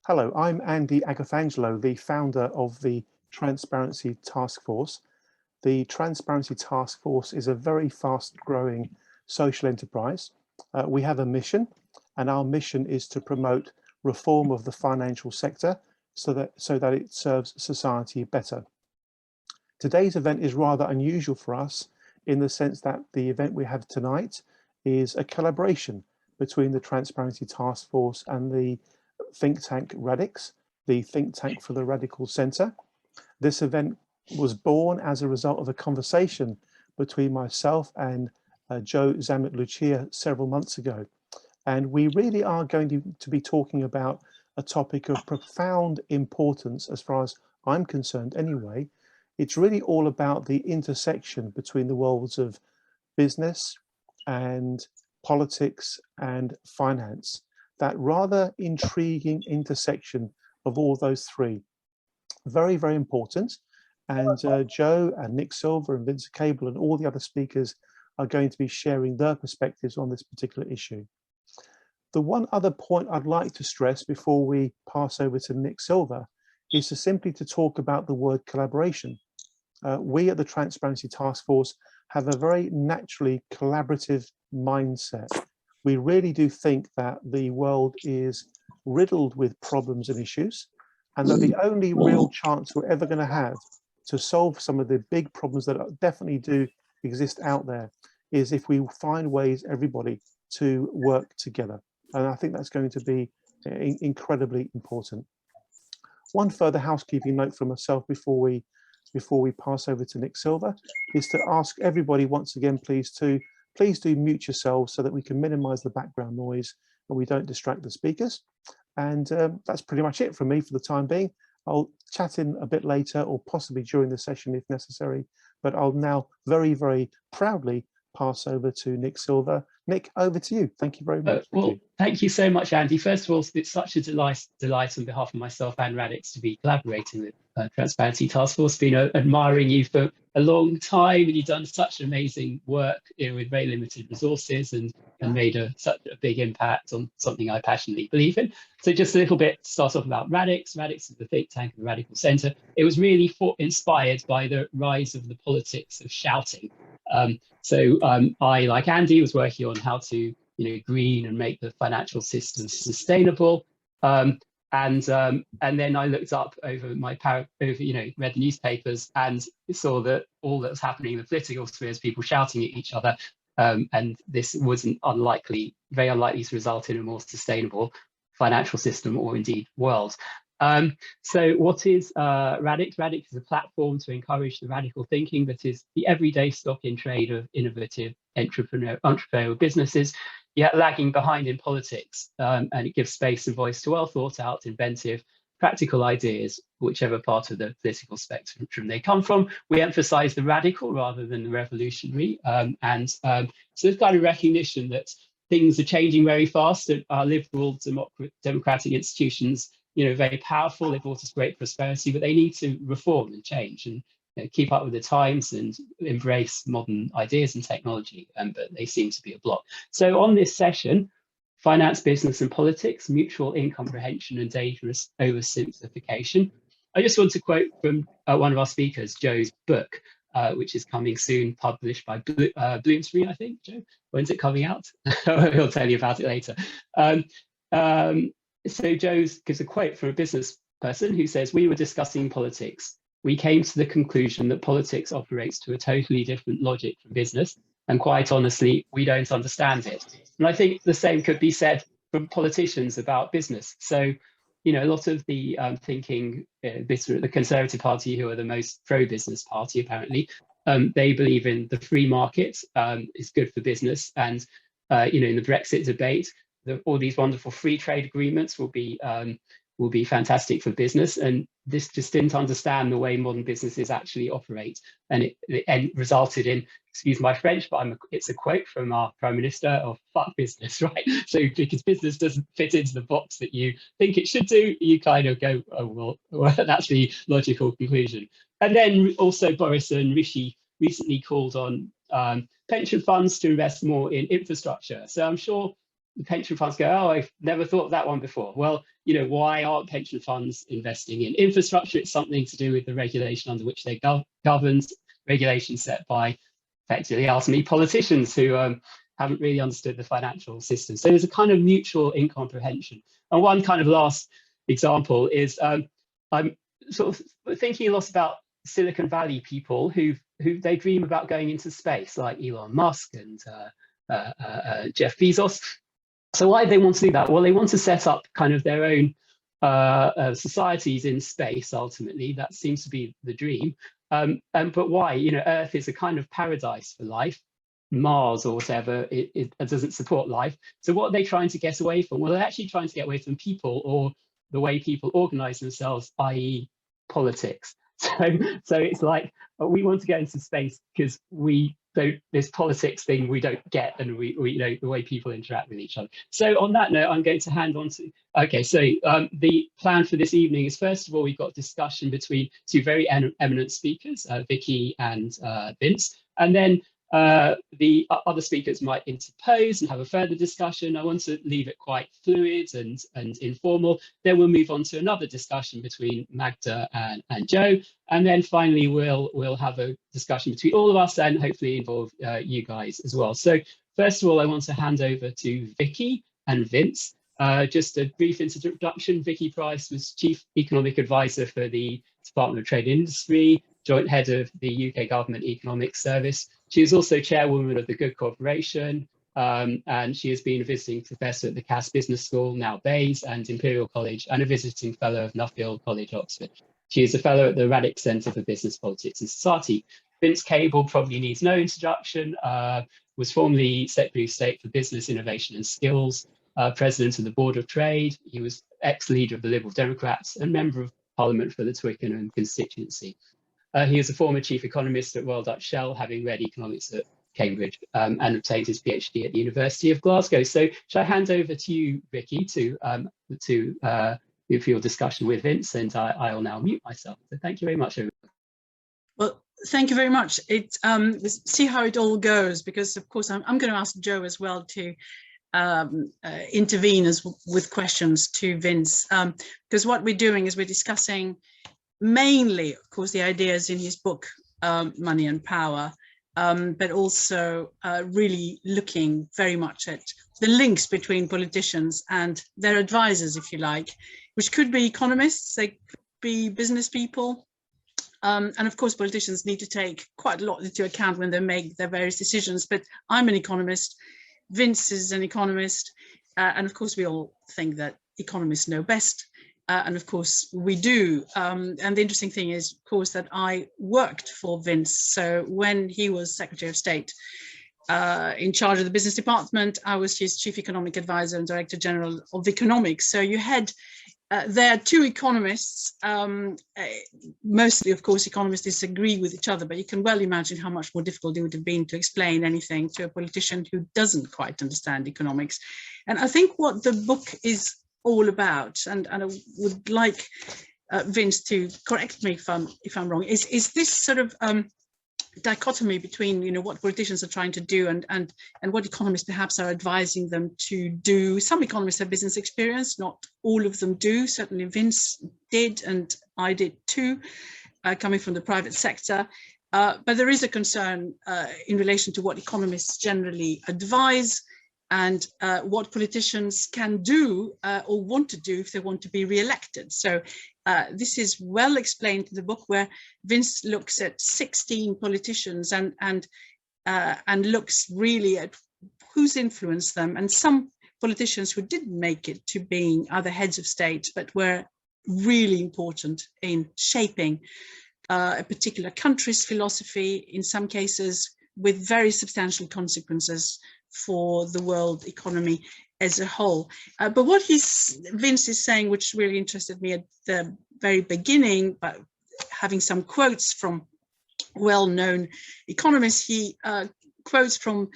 Hello, I'm Andy Agafangelo, the founder of the Transparency Task Force. The Transparency Task Force is a very fast-growing social enterprise. We have a mission, and our mission is to promote reform of the financial sector so that it serves society better. Today's event is rather unusual for us in the sense that the event we have tonight is a collaboration between the Transparency Task Force and the think tank Radix, the think tank for the Radical Centre. This event was born as a result of a conversation between myself and Joe Zamit-Lucia several months ago. And we really are going to be talking about a topic of profound importance as far as I'm concerned anyway. It's really all about the intersection between the worlds of business and politics and finance, that rather intriguing intersection of all those three. Very, very important. And Joe and Nick Silver and Vincent Cable and all the other speakers are going to be sharing their perspectives on this particular issue. The one other point I'd like to stress before we pass over to Nick Silver is simply to talk about the word collaboration. We at the Transparency Task Force have a very naturally collaborative mindset. We really do think that the world is riddled with problems and issues, and that the only real chance we're ever going to have to solve some of the big problems that definitely do exist out there is if we find ways, everybody, to work together. And I think that's going to be incredibly important. One further housekeeping note from myself before we pass over to Nick Silver is to ask everybody once again, please do mute yourselves so that we can minimize the background noise and we don't distract the speakers. And that's pretty much it from me for the time being. I'll chat in a bit later or possibly during the session if necessary, but I'll now very, very proudly pass over to Nick Silver. Nick, over to you. Thank you very much. Thank you so much, Andy. First of all, it's such a delight on behalf of myself and Radix to be collaborating with Transparency Task Force. Been admiring you for a long time, and you've done such amazing work with very limited resources and made such a big impact on something I passionately believe in. So just a little bit to start off about Radix. Radix is the think tank of the Radical Centre. It was really inspired by the rise of the politics of shouting. I, like Andy, was working on how to green and make the financial system sustainable. And then I looked up over read the newspapers and saw that all that was happening in the political sphere is people shouting at each other. And this wasn't very unlikely to result in a more sustainable financial system or indeed world. So what is Radix? Radix is a platform to encourage the radical thinking that is the everyday stock in trade of innovative entrepreneurial businesses, yet lagging behind in politics. And it gives space and voice to well thought out, inventive, practical ideas, whichever part of the political spectrum they come from. We emphasize the radical rather than the revolutionary. So this kind of recognition that things are changing very fast, and our liberal democratic institutions, very powerful. They've brought us great prosperity, but they need to reform and change and keep up with the times and embrace modern ideas and technology. But they seem to be a block. So on this session, finance, business and politics, mutual incomprehension and dangerous oversimplification. I just want to quote from one of our speakers, Joe's book, which is coming soon, published by Bloomsbury, I think. Joe, when's it coming out? He'll tell you about it later. So Joe gives a quote from a business person who says, "We were discussing politics. We came to the conclusion that politics operates to a totally different logic from business, and quite honestly, we don't understand it." And I think the same could be said from politicians about business. So, a lot of the thinking, the Conservative Party, who are the most pro-business party, apparently, they believe in the free market is good for business. And, in the Brexit debate, all these wonderful free trade agreements will be fantastic for business. And this just didn't understand the way modern businesses actually operate. And it resulted in, excuse my French, but it's a quote from our Prime Minister of "fuck business," right? So because business doesn't fit into the box that you think it should do, you kind of go, oh, well, that's the logical conclusion. And then also Boris and Rishi recently called on pension funds to invest more in infrastructure. So I'm sure the pension funds go, oh, I've never thought of that one before. Well, why aren't pension funds investing in infrastructure? It's something to do with the regulation under which they governed, regulation set by, effectively, ultimately, politicians who haven't really understood the financial system. So there's a kind of mutual incomprehension. And one kind of last example is I'm sort of thinking a lot about Silicon Valley people who they dream about going into space, like Elon Musk and Jeff Bezos. So why do they want to do that? Well, they want to set up kind of their own societies in space. Ultimately, that seems to be the dream. But why? Earth is a kind of paradise for life. Mars or whatever, it doesn't support life. So what are they trying to get away from? Well, they're actually trying to get away from people, or the way people organize themselves, i.e. politics. So it's like, we want to go into space because this politics thing we don't get, and we the way people interact with each other. So on that note, I'm going to hand on to, okay, so the plan for this evening is, first of all, we've got discussion between two very eminent speakers, Vicky and Vince, and then the other speakers might interpose and have a further discussion. I want to leave it quite fluid and informal. Then we'll move on to another discussion between Magda and Joe. And then finally, we'll have a discussion between all of us and hopefully involve you guys as well. So first of all, I want to hand over to Vicky and Vince. Just a brief introduction. Vicky Price was Chief Economic Advisor for the Department of Trade and Industry, Joint Head of the UK Government Economic Service. She is also Chairwoman of the Good Corporation, and she has been a visiting professor at the Cass Business School, now Bayes, and Imperial College, and a visiting fellow of Nuffield College, Oxford. She is a fellow at the Radix Centre for Business, Politics and Society. Vince Cable probably needs no introduction, was formerly Secretary of State for Business, Innovation and Skills, President of the Board of Trade. He was ex-leader of the Liberal Democrats and Member of Parliament for the Twickenham constituency. He is a former chief economist at Royal Dutch Shell, having read economics at Cambridge and obtained his PhD at the University of Glasgow. So shall I hand over to you, Vicky, for your discussion with Vince, and I will now mute myself. So thank you very much, everyone. Well, thank you very much. See how it all goes, because of course I'm going to ask Joe as well to intervene with questions to Vince, because what we're doing is we're discussing mainly, of course, the ideas in his book, Money and Power, but also really looking very much at the links between politicians and their advisors, if you like, which could be economists, they could be business people. And of course, politicians need to take quite a lot into account when they make their various decisions. But I'm an economist, Vince is an economist, and of course, we all think that economists know best. And of course we do. And the interesting thing is, of course, that I worked for Vince. So when he was Secretary of State in charge of the business department, I was his Chief Economic Advisor and Director General of Economics. So you had there two economists. Mostly, of course, economists disagree with each other, but you can well imagine how much more difficult it would have been to explain anything to a politician who doesn't quite understand economics. And I think what the book is all about, and I would like Vince to correct me if I'm wrong, is this sort of dichotomy between what politicians are trying to do and what economists perhaps are advising them to do. Some economists have business experience, not all of them do. Certainly Vince did, and I did too, coming from the private sector. But there is a concern in relation to what economists generally advise, and what politicians can do or want to do if they want to be re-elected. So this is well explained in the book, where Vince looks at 16 politicians and looks really at who's influenced them, and some politicians who didn't make it to being either heads of state, but were really important in shaping a particular country's philosophy, in some cases with very substantial consequences for the world economy as a whole. But what Vince is saying, which really interested me at the very beginning, but having some quotes from well-known economists, he quotes from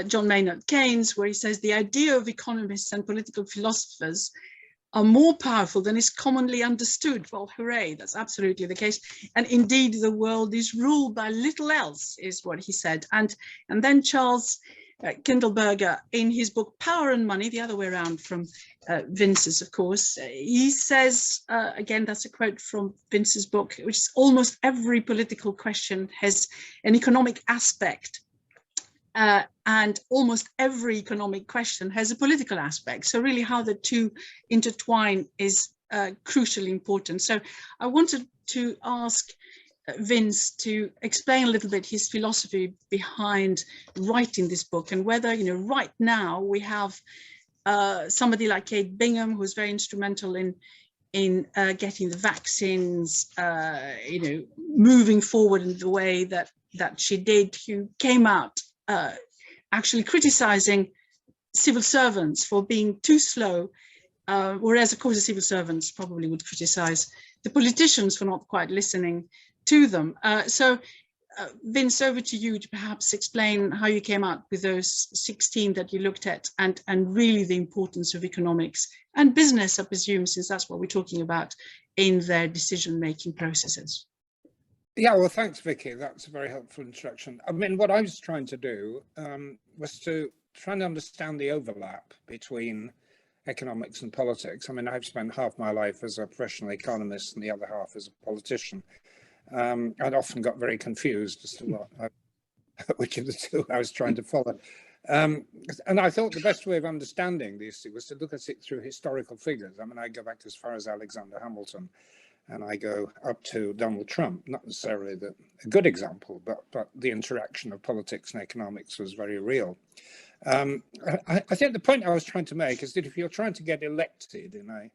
John Maynard Keynes, where he says, the idea of economists and political philosophers are more powerful than is commonly understood. Well, hooray, that's absolutely the case. And indeed, the world is ruled by little else, is what he said. And then Charles Kindleberger in his book Power and Money, the other way around from Vince's, of course. He says, again, that's a quote from Vince's book, which is almost every political question has an economic aspect. And almost every economic question has a political aspect. So really how the two intertwine is crucially important. So I wanted to ask Vince to explain a little bit his philosophy behind writing this book, and whether, you know, right now we have somebody like Kate Bingham, who's very instrumental in getting the vaccines, you know, moving forward in the way that she did, who came out actually criticizing civil servants for being too slow, whereas of course the civil servants probably would criticize the politicians for not quite listening to them. So Vince, over to you to perhaps explain how you came out with those 16 that you looked at, and really the importance of economics and business, I presume, since that's what we're talking about, in their decision-making processes. Yeah, well, thanks, Vicky. That's a very helpful introduction. I mean, what I was trying to do was to try and understand the overlap between economics and politics. I mean, I've spent half my life as a professional economist and the other half as a politician. I'd often got very confused as to which of the two I was trying to follow. And I thought the best way of understanding this was to look at it through historical figures. I mean, I go back as far as Alexander Hamilton, and I go up to Donald Trump, not necessarily a good example, but the interaction of politics and economics was very real. I think the point I was trying to make is that if you're trying to get elected in a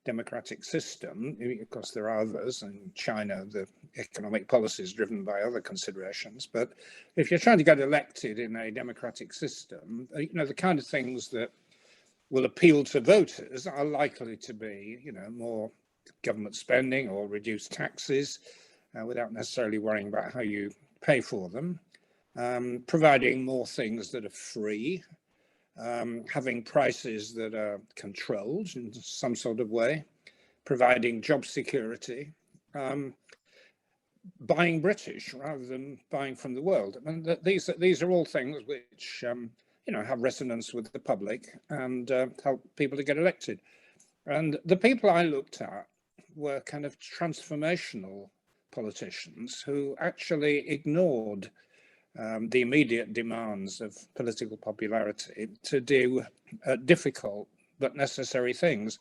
democratic system, of course there are others, in China the economic policy is driven by other considerations, but if you're trying to get elected in a democratic system, you know, the kind of things that will appeal to voters are likely to be, you know, more government spending or reduced taxes without necessarily worrying about how you pay for them, providing more things that are free, having prices that are controlled in some sort of way, providing job security, buying British rather than buying from the world. And these are all things which you know, have resonance with the public and help people to get elected. And the people I looked at were kind of transformational politicians who actually ignored the immediate demands of political popularity to do difficult but necessary things,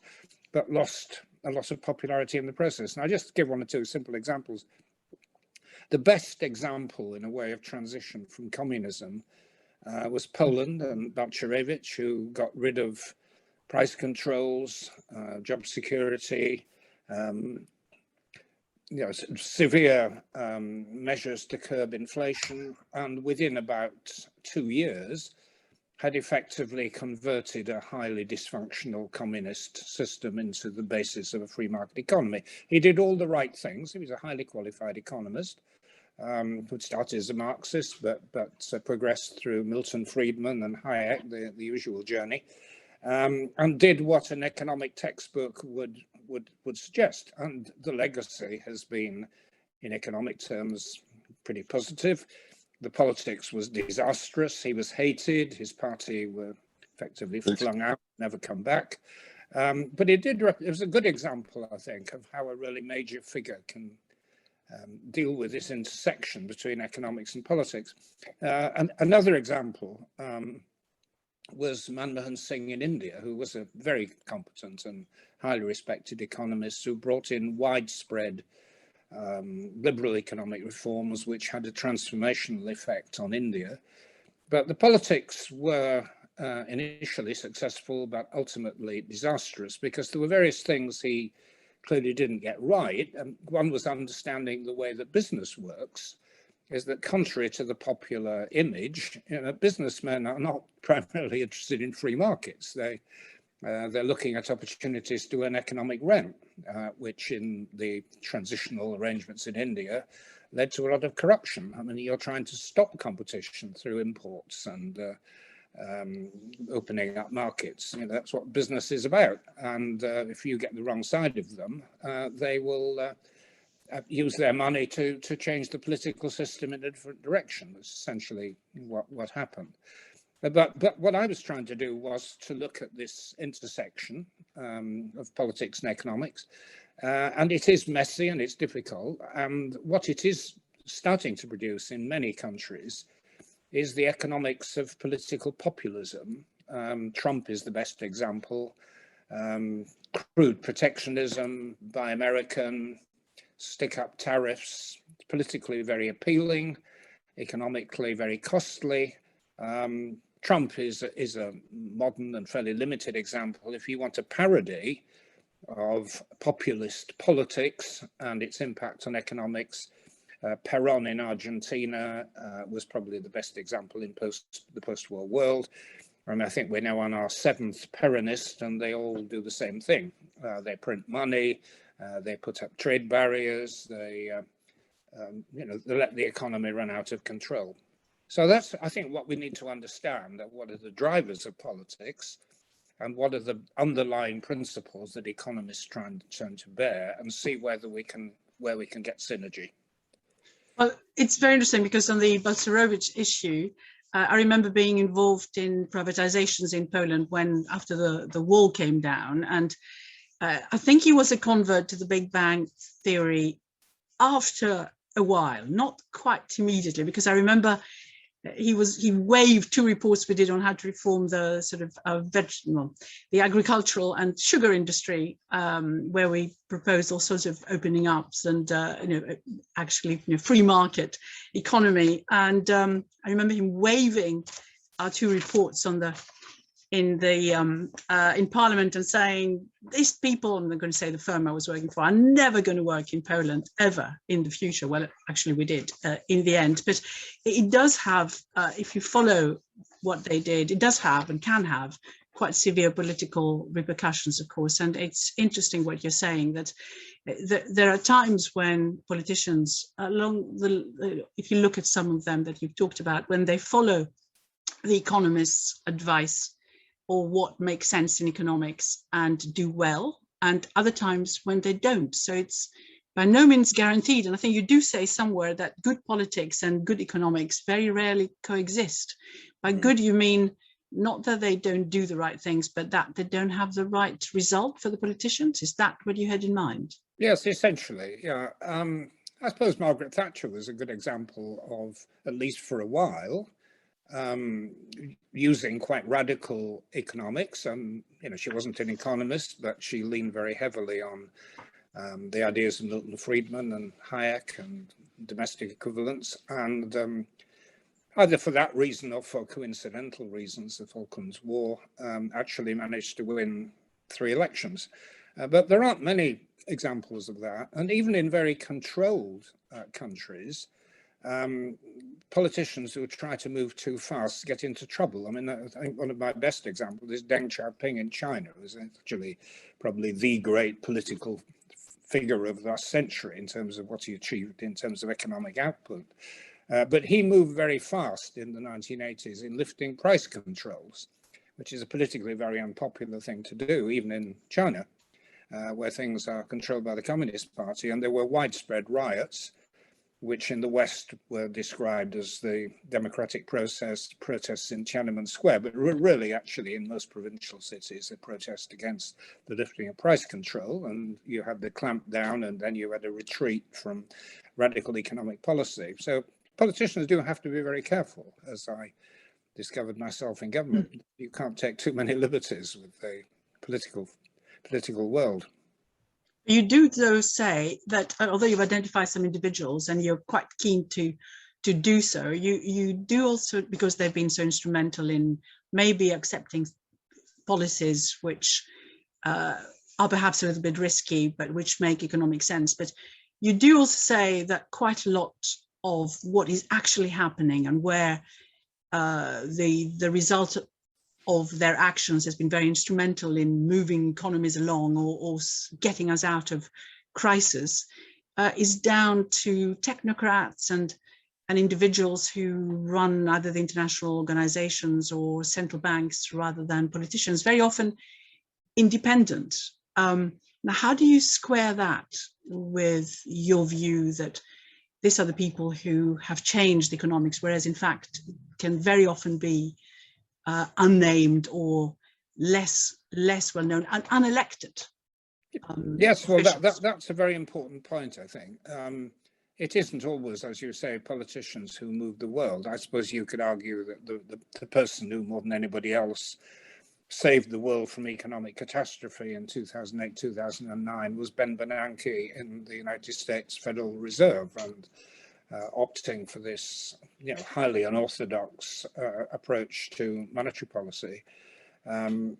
but lost a lot of popularity in the process. And I'll just give one or two simple examples. The best example, in a way, of transition from communism was Poland and Balcerowicz, who got rid of price controls, job security, you know, severe measures to curb inflation, and within about 2 years had effectively converted a highly dysfunctional communist system into the basis of a free market economy. He did all the right things. He was a highly qualified economist who started as a Marxist, but progressed through Milton Friedman and Hayek, the usual journey, and did what an economic textbook would suggest. And the legacy has been, in economic terms, pretty positive. The politics was disastrous. He was hated. His party were effectively flung out, never come back. But it was a good example, I think, of how a really major figure can deal with this intersection between economics and politics. And another example was Manmohan Singh in India, who was a very competent and highly respected economist who brought in widespread liberal economic reforms which had a transformational effect on India. But the politics were initially successful, but ultimately disastrous, because there were various things he clearly didn't get right. One was understanding the way that business works, is that contrary to the popular image, you know, businessmen are not primarily interested in free markets. They're looking at opportunities to earn economic rent, which in the transitional arrangements in India led to a lot of corruption. I mean, you're trying to stop competition through imports and opening up markets. You know, that's what business is about. And if you get the wrong side of them, they will use their money to change the political system in a different direction. That's essentially what happened. But what I was trying to do was to look at this intersection of politics and economics, and it is messy and it's difficult. And what it is starting to produce in many countries is the economics of political populism. Trump is the best example. Crude protectionism, buy American, stick up tariffs, politically very appealing, economically very costly. Trump is a modern and fairly limited example. If you want a parody of populist politics and its impact on economics, Perón in Argentina was probably the best example in the post-war world. And I think we're now on our 7th Peronist, and they all do the same thing. They print money, they put up trade barriers, they let the economy run out of control. So that's, I think, what we need to understand, that what are the drivers of politics and what are the underlying principles that economists try and turn to bear, and see where we can get synergy. Well, it's very interesting because on the Balcerowicz issue, I remember being involved in privatizations in Poland after the wall came down, and I think he was a convert to the Big Bang theory after a while, not quite immediately, because I remember he waived 2 reports we did on how to reform the sort of the agricultural and sugar industry, where we proposed all sorts of opening ups and actually free market economy. And I remember him waiving our 2 reports in Parliament and saying, these people, I'm not going to say the firm I was working for, are never going to work in Poland ever in the future. Well, actually we did in the end, but it does have, if you follow what they did, it does have and can have quite severe political repercussions, of course. And it's interesting what you're saying, that there are times when politicians, if you look at some of them that you've talked about, when they follow the economists' advice or what makes sense in economics and do well, and other times when they don't. So it's by no means guaranteed. And I think you do say somewhere that good politics and good economics very rarely coexist. By good, you mean not that they don't do the right things, but that they don't have the right result for the politicians. Is that what you had in mind? Yes, essentially, yeah. I suppose Margaret Thatcher was a good example of, at least for a while, using quite radical economics. She wasn't an economist, but she leaned very heavily on the ideas of Milton Friedman and Hayek and domestic equivalence. And either for that reason or for coincidental reasons, the Falklands War actually managed to win 3 elections. But there aren't many examples of that. And even in very controlled countries, politicians who try to move too fast get into trouble. I mean, I think one of my best examples is Deng Xiaoping in China, who's actually probably the great political figure of the last century in terms of what he achieved in terms of economic output. But he moved very fast in the 1980s in lifting price controls, which is a politically very unpopular thing to do, even in China, where things are controlled by the Communist Party. And there were widespread riots, which in the West were described as the democratic protests in Tiananmen Square, but really actually in most provincial cities, a protest against the lifting of price control. And you had the clampdown, and then you had a retreat from radical economic policy. So politicians do have to be very careful, as I discovered myself in government. You can't take too many liberties with the political world. You do, though, say that although you've identified some individuals and you're quite keen to do so, you do also, because they've been so instrumental in maybe accepting policies which are perhaps a little bit risky, but which make economic sense. But you do also say that quite a lot of what is actually happening and where the result of their actions has been very instrumental in moving economies along or getting us out of crisis, is down to technocrats and individuals who run either the international organizations or central banks rather than politicians, very often independent. Now, how do you square that with your view that these are the people who have changed economics, whereas in fact can very often be unnamed or less well known and unelected. Yes, well, officials. that's a very important point, I think. It isn't always, as you say, politicians who move the world. I suppose you could argue that the person who, more than anybody else, saved the world from economic catastrophe in 2008, 2009 was Ben Bernanke in the United States Federal Reserve, and opting for this, highly unorthodox approach to monetary policy. And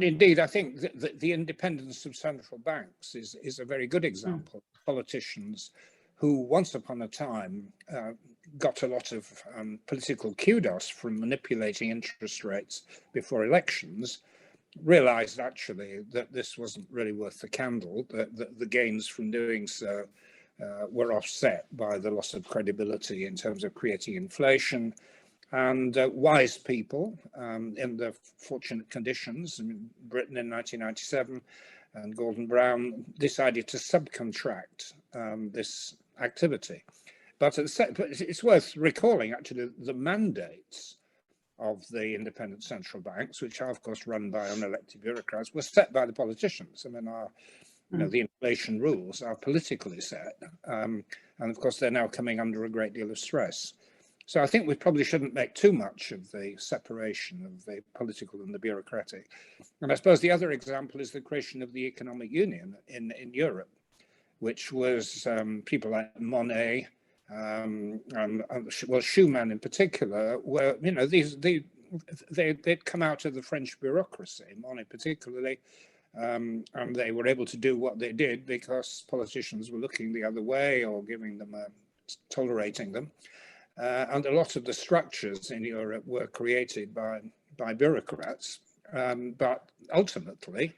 indeed, I think the independence of central banks is a very good example. Politicians who once upon a time got a lot of political kudos from manipulating interest rates before elections, realized actually that this wasn't really worth the candle, that the gains from doing so were offset by the loss of credibility in terms of creating inflation. And wise people in the fortunate conditions, in Britain in 1997, and Gordon Brown decided to subcontract this activity. But it's worth recalling, actually, the mandates of the independent central banks, which are, of course, run by unelected bureaucrats, were set by the politicians. I mean, the inflation rules are politically set. And, of course, they're now coming under a great deal of stress. So I think we probably shouldn't make too much of the separation of the political and the bureaucratic. And I suppose the other example is the creation of the economic union in Europe, which was people like Monnet, Schuman in particular, were, they'd come out of the French bureaucracy, Monnet particularly, and they were able to do what they did because politicians were looking the other way or giving them, tolerating them. And a lot of the structures in Europe were created by bureaucrats, but ultimately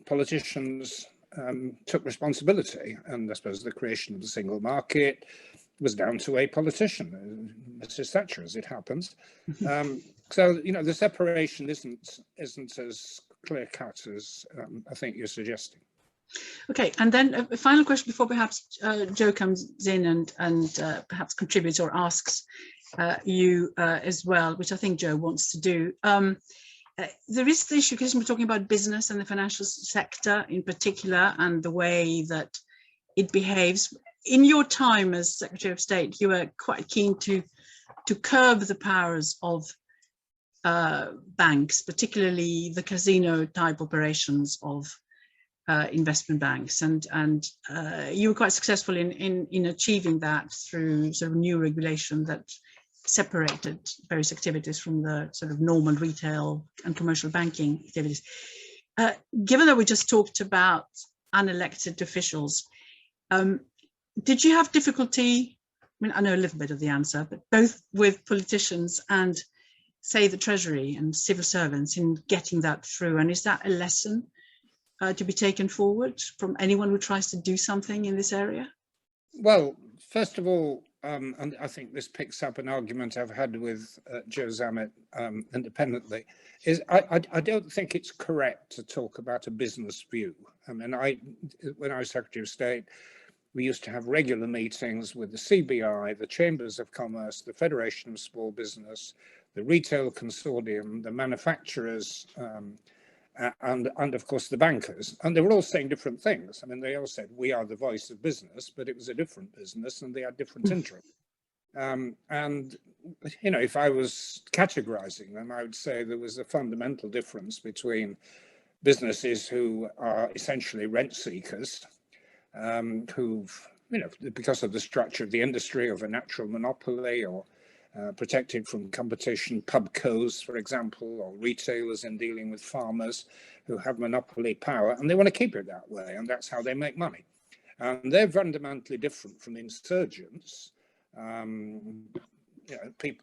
politicians took responsibility, and I suppose the creation of the single market was down to a politician, Mrs. Thatcher, as it happens. So the separation isn't as clear cut as I think you're suggesting. Okay, and then a final question before perhaps Joe comes in and perhaps contributes or asks you as well, which I think Joe wants to do. There is the issue, because we're talking about business and the financial sector in particular and the way that it behaves. In your time as Secretary of State, you were quite keen to curb the powers of banks, particularly the casino type operations of investment banks, and you were quite successful in achieving that through sort of new regulation that separated various activities from the sort of normal retail and commercial banking activities. Given that we just talked about unelected officials, did you have difficulty? I mean, I know a little bit of the answer, but both with politicians and, say, the Treasury and civil servants in getting that through, and is that a lesson to be taken forward from anyone who tries to do something in this area? Well, first of all, and I think this picks up an argument I've had with Joe Zammit independently, is I don't think it's correct to talk about a business view. I mean, when I was Secretary of State, we used to have regular meetings with the CBI, the Chambers of Commerce, the Federation of Small Business, the Retail Consortium, the manufacturers, and of course the bankers, and they were all saying different things. I mean, they all said we are the voice of business, but it was a different business and they had different interests. And if I was categorizing them, I would say there was a fundamental difference between businesses who are essentially rent seekers, who've, because of the structure of the industry, of a natural monopoly, or protected from competition, pubcos, for example, or retailers in dealing with farmers who have monopoly power, and they want to keep it that way, and that's how they make money. And they're fundamentally different from insurgents,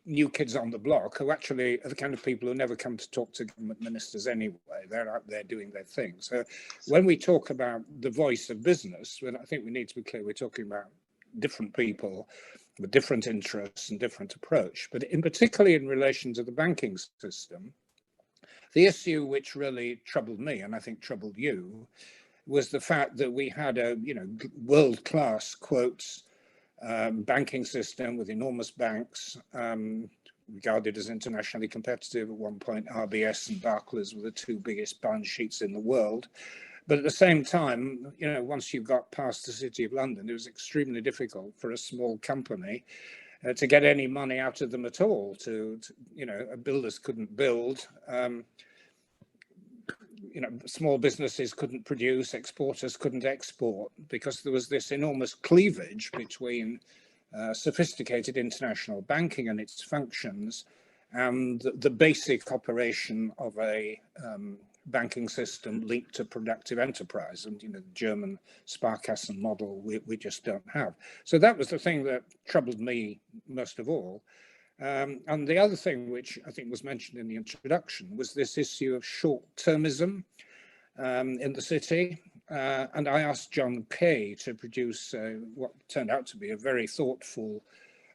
new kids on the block, who actually are the kind of people who never come to talk to government ministers anyway. They're out there doing their thing. So when we talk about the voice of business, I think we need to be clear, we're talking about different people with different interests and different approach. But in particularly in relation to the banking system, the issue which really troubled me, and I think troubled you, was the fact that we had a world-class, quotes, banking system with enormous banks, regarded as internationally competitive. At one point, RBS and Barclays were the two biggest balance sheets in the world. But at the same time, you know, once you got past the City of London, it was extremely difficult for a small company to get any money out of them at all. You know, builders couldn't build. You know, small businesses couldn't produce, exporters couldn't export, because there was this enormous cleavage between sophisticated international banking and its functions and the basic operation of a banking system linked to productive enterprise. And, you know, the German Sparkassen model we just don't have. So that was the thing that troubled me most of all. And the other thing, which I think was mentioned in the introduction, was this issue of short-termism in the city. And I asked John Kay to produce what turned out to be a very thoughtful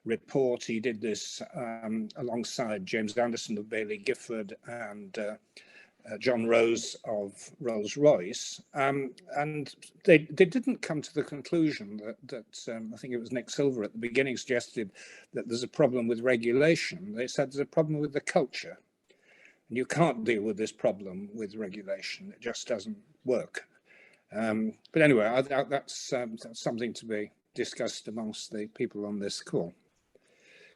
report. He did this alongside James Anderson of Baillie Gifford and John Rose of Rolls-Royce, and they didn't come to the conclusion that I think it was Nick Silver at the beginning suggested that there's a problem with regulation. They said there's a problem with the culture, and you can't deal with this problem with regulation. It just doesn't work. But anyway, that's something to be discussed amongst the people on this call.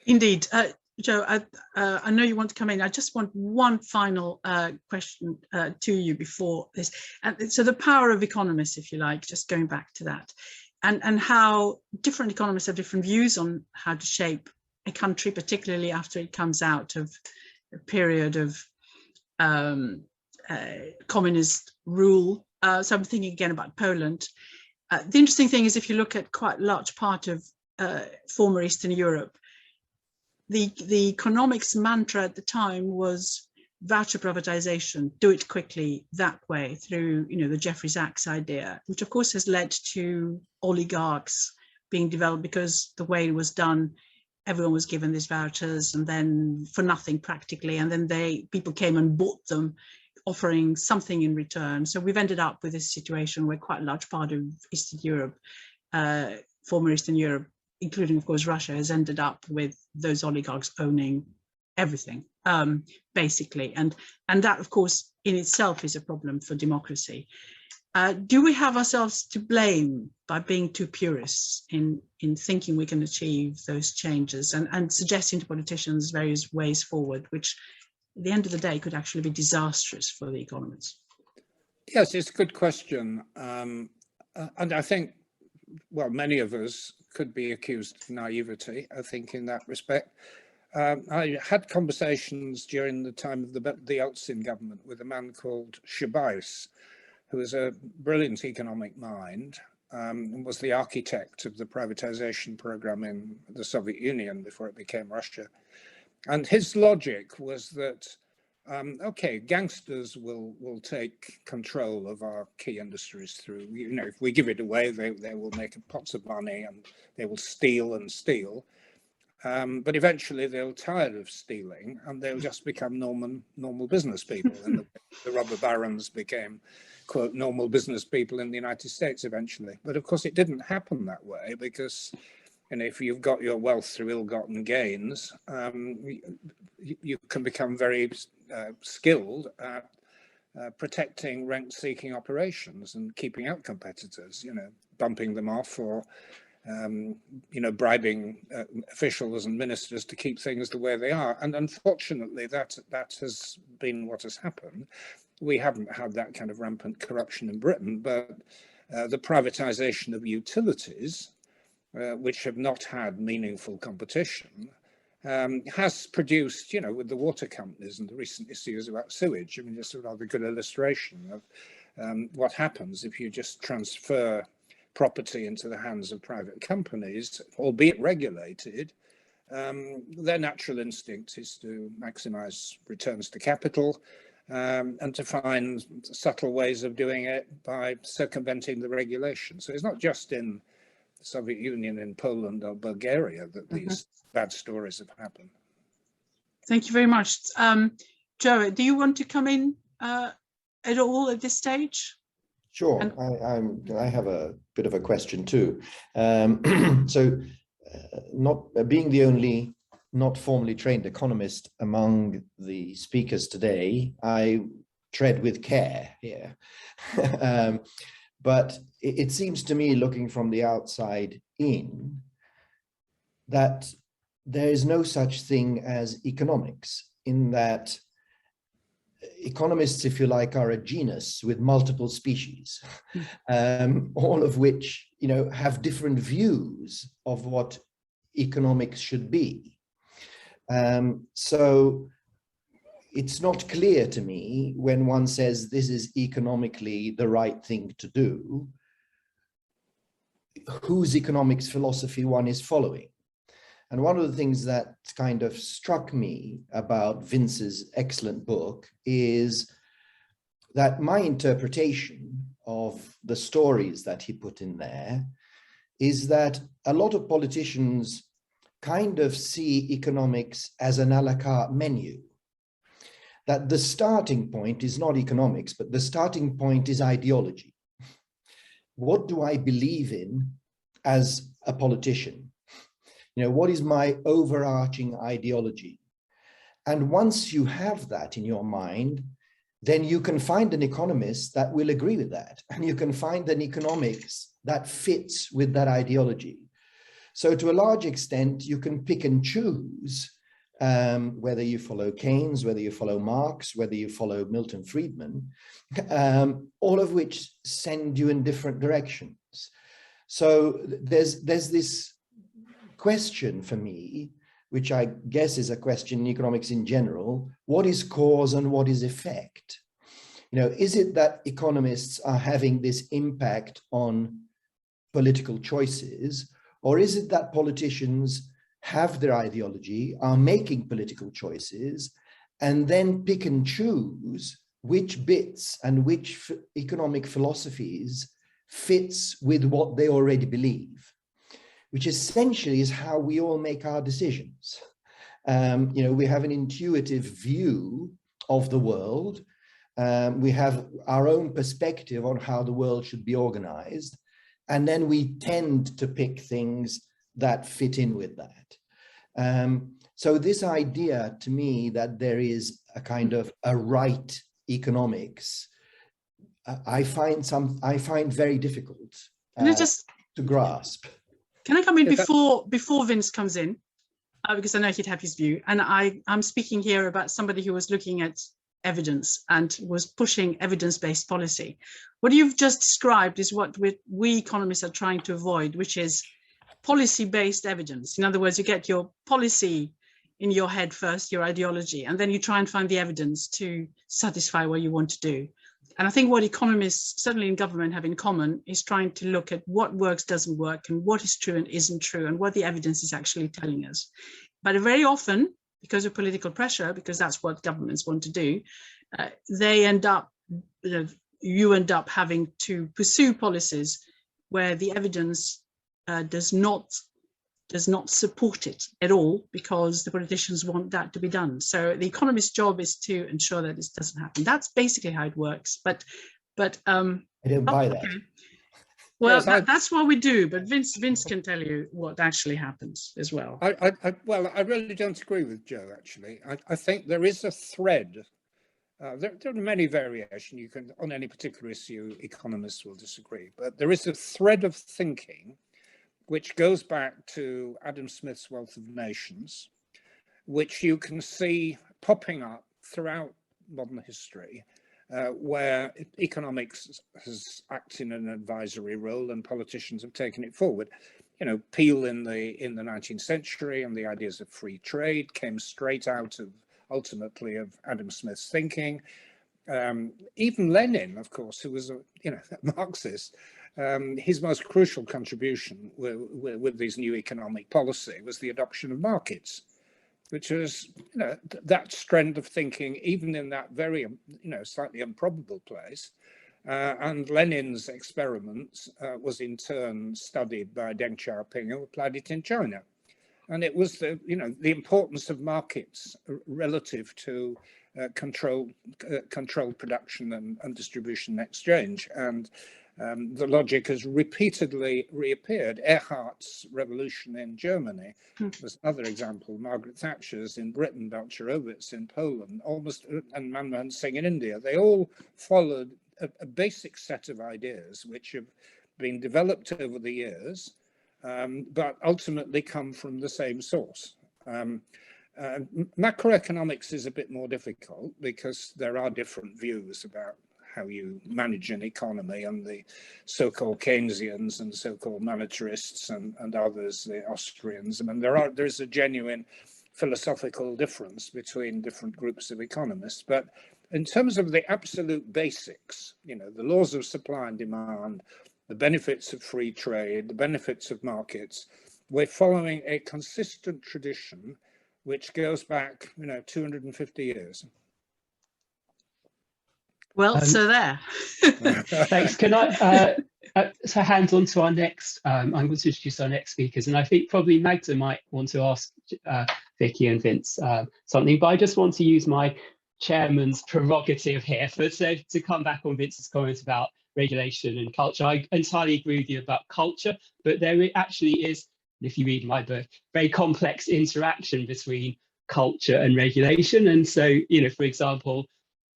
Indeed. Joe, I know you want to come in. I just want one final question to you before this. And so the power of economists, if you like, just going back to that, and how different economists have different views on how to shape a country, particularly after it comes out of a period of communist rule. So I'm thinking again about Poland. The interesting thing is, if you look at quite a large part of former Eastern Europe, the economics mantra at the time was voucher privatization, do it quickly that way, through, you know, the Jeffrey Sachs idea, which of course has led to oligarchs being developed, because the way it was done, everyone was given these vouchers and then for nothing practically, and then people came and bought them, offering something in return. So we've ended up with this situation where quite a large part of Eastern Europe, former Eastern Europe, including, of course, Russia, has ended up with those oligarchs owning everything, basically. And that, of course, in itself is a problem for democracy. Do we have ourselves to blame by being too purists in thinking we can achieve those changes and suggesting to politicians various ways forward, which at the end of the day could actually be disastrous for the economies? Yes, it's a good question. And I think, well, many of us could be accused of naivety, I think, in that respect. I had conversations during the time of the Yeltsin government with a man called Shabais, who was a brilliant economic mind and was the architect of the privatization program in the Soviet Union before it became Russia. And his logic was that, okay, gangsters will take control of our key industries through, you know, if we give it away, they will make pots of money and they will steal and steal. But eventually they'll tire of stealing and they'll just become normal business people. And the robber barons became, quote, normal business people in the United States eventually. But of course it didn't happen that way, because, you know, if you've got your wealth through ill-gotten gains, you can become very skilled at protecting rent-seeking operations and keeping out competitors, you know, bumping them off, or you know, bribing officials and ministers to keep things the way they are. And unfortunately, that has been what has happened. We haven't had that kind of rampant corruption in Britain, but the privatization of utilities, which have not had meaningful competition, has produced, you know, with the water companies and the recent issues about sewage, I mean, just a rather good illustration of what happens if you just transfer property into the hands of private companies, albeit regulated. Their natural instinct is to maximize returns to capital and to find subtle ways of doing it by circumventing the regulation. So it's not just in the Soviet Union, in Poland or Bulgaria that these bad stories have happened. Thank you very much. Joe, do you want to come in at all at this stage? Sure, I have a bit of a question too. So not being the only not formally trained economist among the speakers today, I tread with care here. But it seems to me, looking from the outside in, that there is no such thing as economics, in that economists, if you like, are a genus with multiple species, all of which, you know, have different views of what economics should be. So it's not clear to me, when one says this is economically the right thing to do, whose economics philosophy one is following. And one of the things that kind of struck me about Vince's excellent book is that my interpretation of the stories that he put in there is that a lot of politicians kind of see economics as an a la carte menu. That the starting point is not economics, but the starting point is ideology. What do I believe in as a politician? You know, what is my overarching ideology? And once you have that in your mind, then you can find an economist that will agree with that. And you can find an economics that fits with that ideology. So to a large extent, you can pick and choose whether you follow Keynes, whether you follow Marx, whether you follow Milton Friedman, all of which send you in different directions. So there's this question for me, which I guess is a question in economics in general: what is cause and what is effect? You know, is it that economists are having this impact on political choices, or is it that politicians have their ideology, are making political choices, and then pick and choose which bits and which economic philosophies fits with what they already believe, which essentially is how we all make our decisions. You know, we have an intuitive view of the world. We have our own perspective on how the world should be organized, and then we tend to pick things that fit in with that. So this idea to me that there is a kind of a right economics, I find very difficult to grasp. Can I come in before Vince comes in? Because I know he'd have his view. And I'm speaking here about somebody who was looking at evidence and was pushing evidence-based policy. What you've just described is what we economists are trying to avoid, which is policy-based evidence. In other words, you get your policy in your head first, your ideology, and then you try and find the evidence to satisfy what you want to do. And I think what economists, certainly in government, have in common is trying to look at what works, doesn't work, and what is true and isn't true, and what the evidence is actually telling us. But very often, because of political pressure, because that's what governments want to do, you end up having to pursue policies where the evidence does not support it at all, because the politicians want that to be done. So the economist's job is to ensure that this doesn't happen. That's basically how it works. But I don't buy that. Okay. Well, yes, that's what we do. But Vince can tell you what actually happens as well. Well, I really don't agree with Joe. Actually, I think there is a thread. There are many variations. You can, on any particular issue, economists will disagree, but there is a thread of thinking which goes back to Adam Smith's Wealth of Nations, which you can see popping up throughout modern history, where economics has acted in an advisory role and politicians have taken it forward. You know, Peel in the 19th century and the ideas of free trade came straight out of, ultimately, of Adam Smith's thinking. Even Lenin, of course, who was a Marxist, his most crucial contribution with these new economic policy was the adoption of markets, which was that strand of thinking, even in that very slightly improbable place. And Lenin's experiments was in turn studied by Deng Xiaoping, who applied it in China. And it was the importance of markets relative to controlled production and distribution and exchange. And The logic has repeatedly reappeared. Erhard's revolution in Germany was another example. Margaret Thatcher's in Britain, Balcerowicz in Poland, and Manmohan Singh in India. They all followed a basic set of ideas which have been developed over the years, but ultimately come from the same source. Macroeconomics is a bit more difficult because there are different views about how you manage an economy, and the so-called Keynesians and so-called monetarists and others, the Austrians. I mean, there is a genuine philosophical difference between different groups of economists. But in terms of the absolute basics, you know, the laws of supply and demand, the benefits of free trade, the benefits of markets, we're following a consistent tradition which goes back, you know, 250 years. Well, so there. Thanks. Can I so hands on to our next, I'm going to introduce our next speakers, and I think probably Magda might want to ask Vicky and Vince something, but I just want to use my chairman's prerogative here to come back on Vince's comments about regulation and culture. I entirely agree with you about culture, but there actually is, if you read my book, very complex interaction between culture and regulation. And so, you know, for example,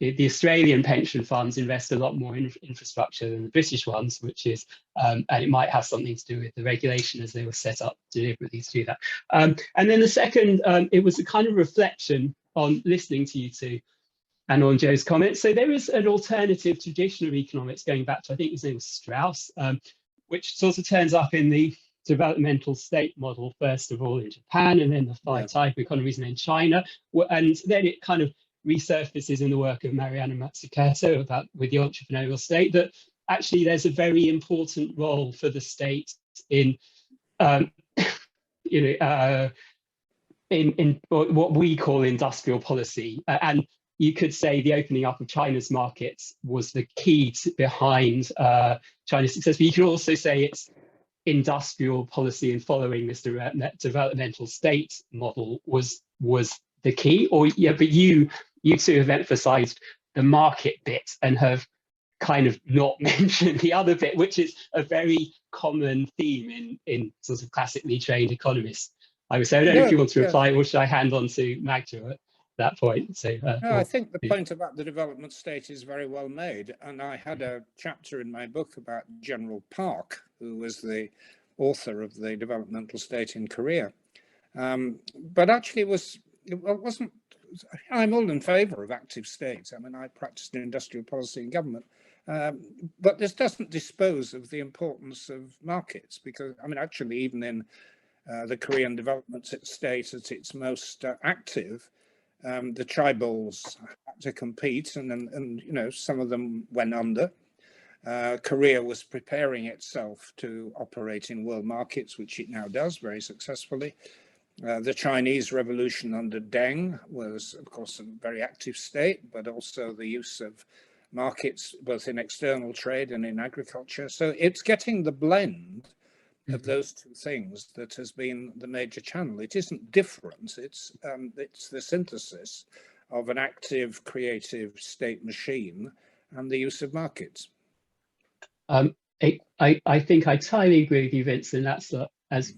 the Australian pension funds invest a lot more in infrastructure than the British ones, which is, and it might have something to do with the regulation as they were set up deliberately to do that. And then the second, it was a kind of reflection on listening to you two and on Joe's comments. So there is an alternative tradition of economics going back to, I think his name was Strauss, which sort of turns up in the developmental state model, first of all in Japan, and then the five type economies, and then China. And then it kind of resurfaces in the work of Mariana Mazzucato about with the entrepreneurial state, that actually there's a very important role for the state in in what we call industrial policy. And you could say the opening up of China's markets was the key behind China's success, but you could also say it's industrial policy and following this developmental state model was the key. Or yeah, but you two have emphasized the market bit and have kind of not mentioned the other bit, which is a very common theme in sort of classically trained economists, I would say. I don't know if you want to reply, or should I hand on to Magda at that point? So no, I think the point about the development state is very well made, and I had a chapter in my book about General Park, who was the author of the developmental state in Korea. But actually it wasn't. I'm all in favor of active states. I mean, I practiced in industrial policy and government, but this doesn't dispose of the importance of markets, because, I mean, actually, even in the Korean development state at its most active, the tribals had to compete, and you know, some of them went under. Korea was preparing itself to operate in world markets, which it now does very successfully. The Chinese Revolution under Deng was, of course, a very active state, but also the use of markets, both in external trade and in agriculture. So it's getting the blend of those two things that has been the major channel. It isn't different. It's the synthesis of an active, creative state machine and the use of markets. I think I entirely agree with you, Vince, and that's as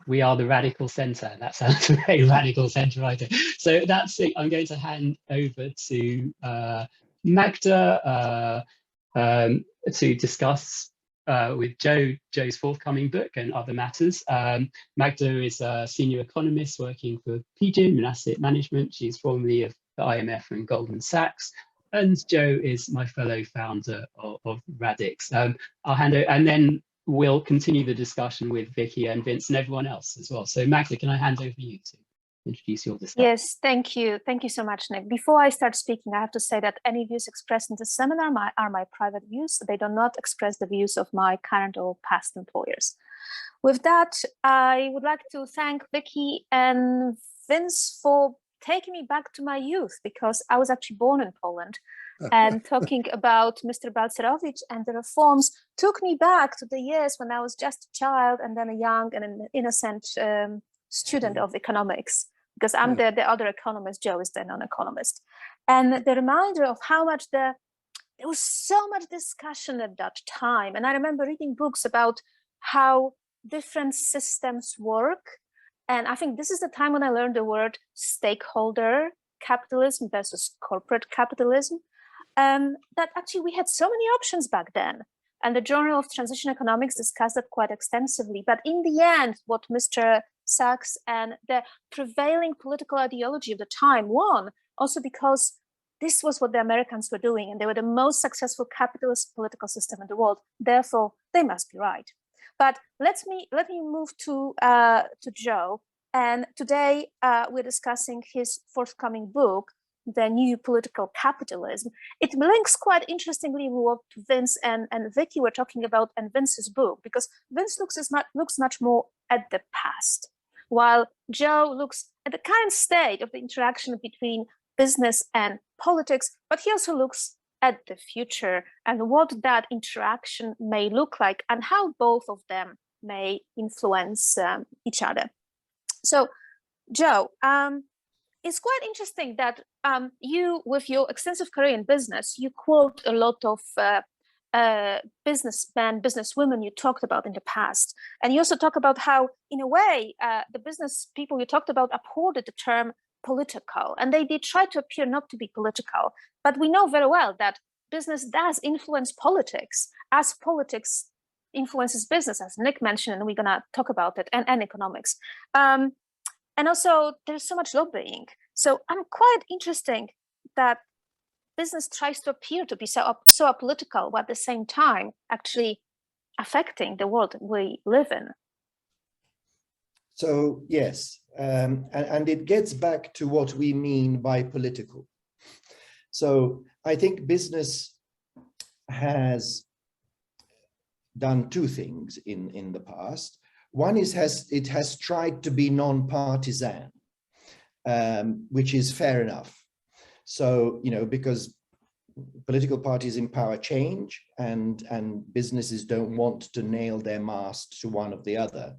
we are the radical centre. That sounds a very radical centre idea. So that's it. I'm going to hand over to Magda to discuss with Joe's forthcoming book and other matters. Magda is a senior economist working for PGIM in asset management. She's formerly of the IMF and Goldman Sachs. And Joe is my fellow founder of Radix. I'll hand over, and then we'll continue the discussion with Vicky and Vince and everyone else as well. So Magda, can I hand over you to introduce your discussion? Yes, thank you. Thank you so much, Nick. Before I start speaking, I have to say that any views expressed in this seminar are my private views. They do not express the views of my current or past employers. With that, I would like to thank Vicky and Vince for taking me back to my youth, because I was actually born in Poland, and talking about Mr. Balcerowicz and the reforms took me back to the years when I was just a child and then a young and an innocent student of economics, because I'm the other economist, Joe is the non-economist. And the reminder of how much the there was so much discussion at that time. And I remember reading books about how different systems work. And I think this is the time when I learned the word stakeholder capitalism versus corporate capitalism. That actually we had so many options back then. And the Journal of Transition Economics discussed that quite extensively. But in the end, what Mr. Sachs and the prevailing political ideology of the time won, also because this was what the Americans were doing, and they were the most successful capitalist political system in the world. Therefore, they must be right. But let me move to Joe. And today we're discussing his forthcoming book, The New Political Capitalism. It links quite interestingly with what Vince and Vicky were talking about and Vince's book, because Vince looks much more at the past, while Joe looks at the current state of the interaction between business and politics, but he also looks at the future and what that interaction may look like and how both of them may influence each other. So, Joe, it's quite interesting that you, with your extensive career in business, you quote a lot of businessmen, businesswomen you talked about in the past. And you also talk about how, in a way, the business people you talked about abhorred the term political, and they did try to appear not to be political. But we know very well that business does influence politics, as politics influences business, as Nick mentioned, and we're going to talk about it, and economics. And also, there's so much lobbying. So I'm quite interested that business tries to appear to be so apolitical, but at the same time, actually affecting the world we live in. So yes, and it gets back to what we mean by political. So I think business has done two things in the past. One is it has tried to be non-partisan, which is fair enough. So, you know, because political parties empower change and businesses don't want to nail their mast to one or the other.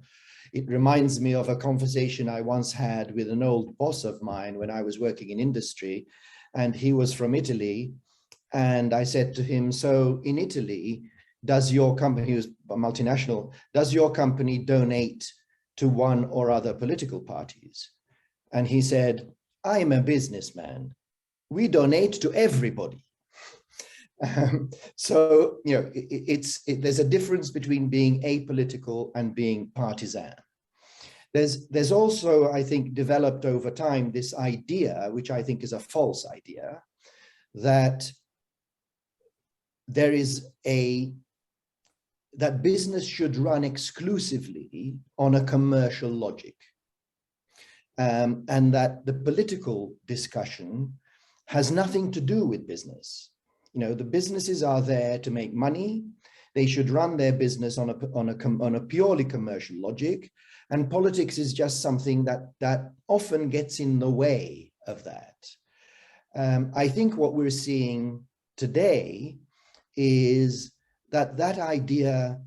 It reminds me of a conversation I once had with an old boss of mine when I was working in industry, and he was from Italy. And I said to him, so in Italy, does your company, who's a multinational, does your company donate to one or other political parties? And he said, I'm a businessman. We donate to everybody. So, you know, there's a difference between being apolitical and being partisan. There's also, I think, developed over time this idea, which I think is a false idea, that that business should run exclusively on a commercial logic, and that the political discussion has nothing to do with business. You know, the businesses are there to make money. They should run their business on a purely commercial logic, and politics is just something that often gets in the way of that. I think what we're seeing today is that idea,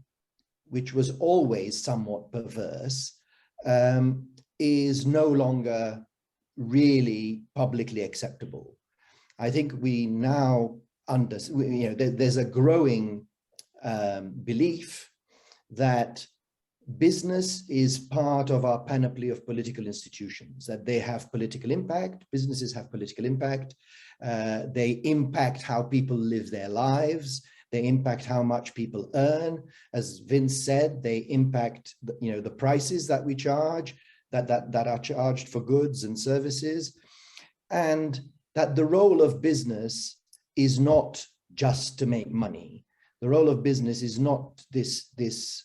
which was always somewhat perverse, is no longer really publicly acceptable. I think we now there's a growing belief that business is part of our panoply of political institutions, that they have political impact, businesses have political impact, they impact how people live their lives, they impact how much people earn. As Vince said, they impact the prices that we charge, that are charged for goods and services, and that the role of business is not just to make money. The role of business is not this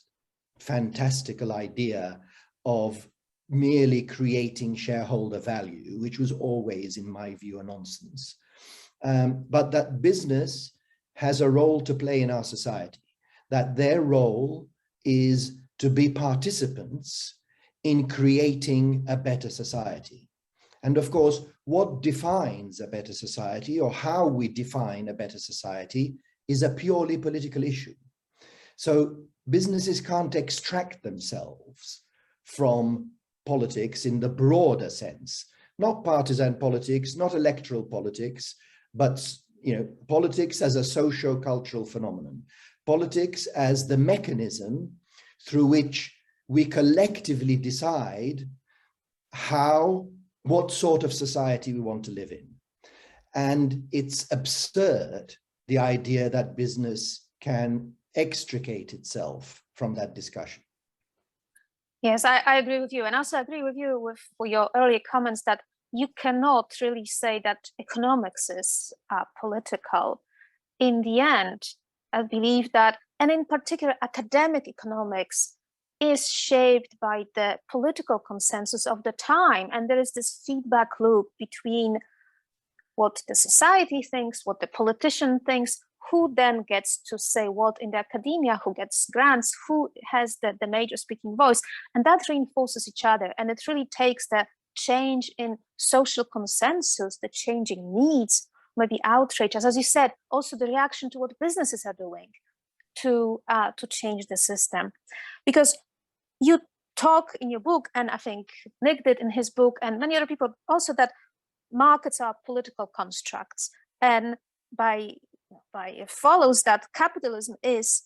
fantastical idea of merely creating shareholder value, which was always, in my view, a nonsense. But that business has a role to play in our society, that their role is to be participants in creating a better society. And of course, what defines a better society, or how we define a better society, is a purely political issue. So businesses can't extract themselves from politics in the broader sense, not partisan politics, not electoral politics, but politics as a socio-cultural phenomenon, politics as the mechanism through which we collectively decide what sort of society we want to live in. And it's absurd, the idea that business can extricate itself from that discussion. Yes, I agree with you. And also agree with you for your earlier comments that you cannot really say that economics is political. In the end, I believe that, and in particular, academic economics is shaped by the political consensus of the time. And there is this feedback loop between what the society thinks, what the politician thinks, who then gets to say what in the academia, who gets grants, who has the major speaking voice. And that reinforces each other. And it really takes the change in social consensus, the changing needs, maybe outrage, as you said, also the reaction to what businesses are doing to change the system. Because you talk in your book, and I think Nick did in his book, and many other people also, that markets are political constructs. And by it follows that capitalism is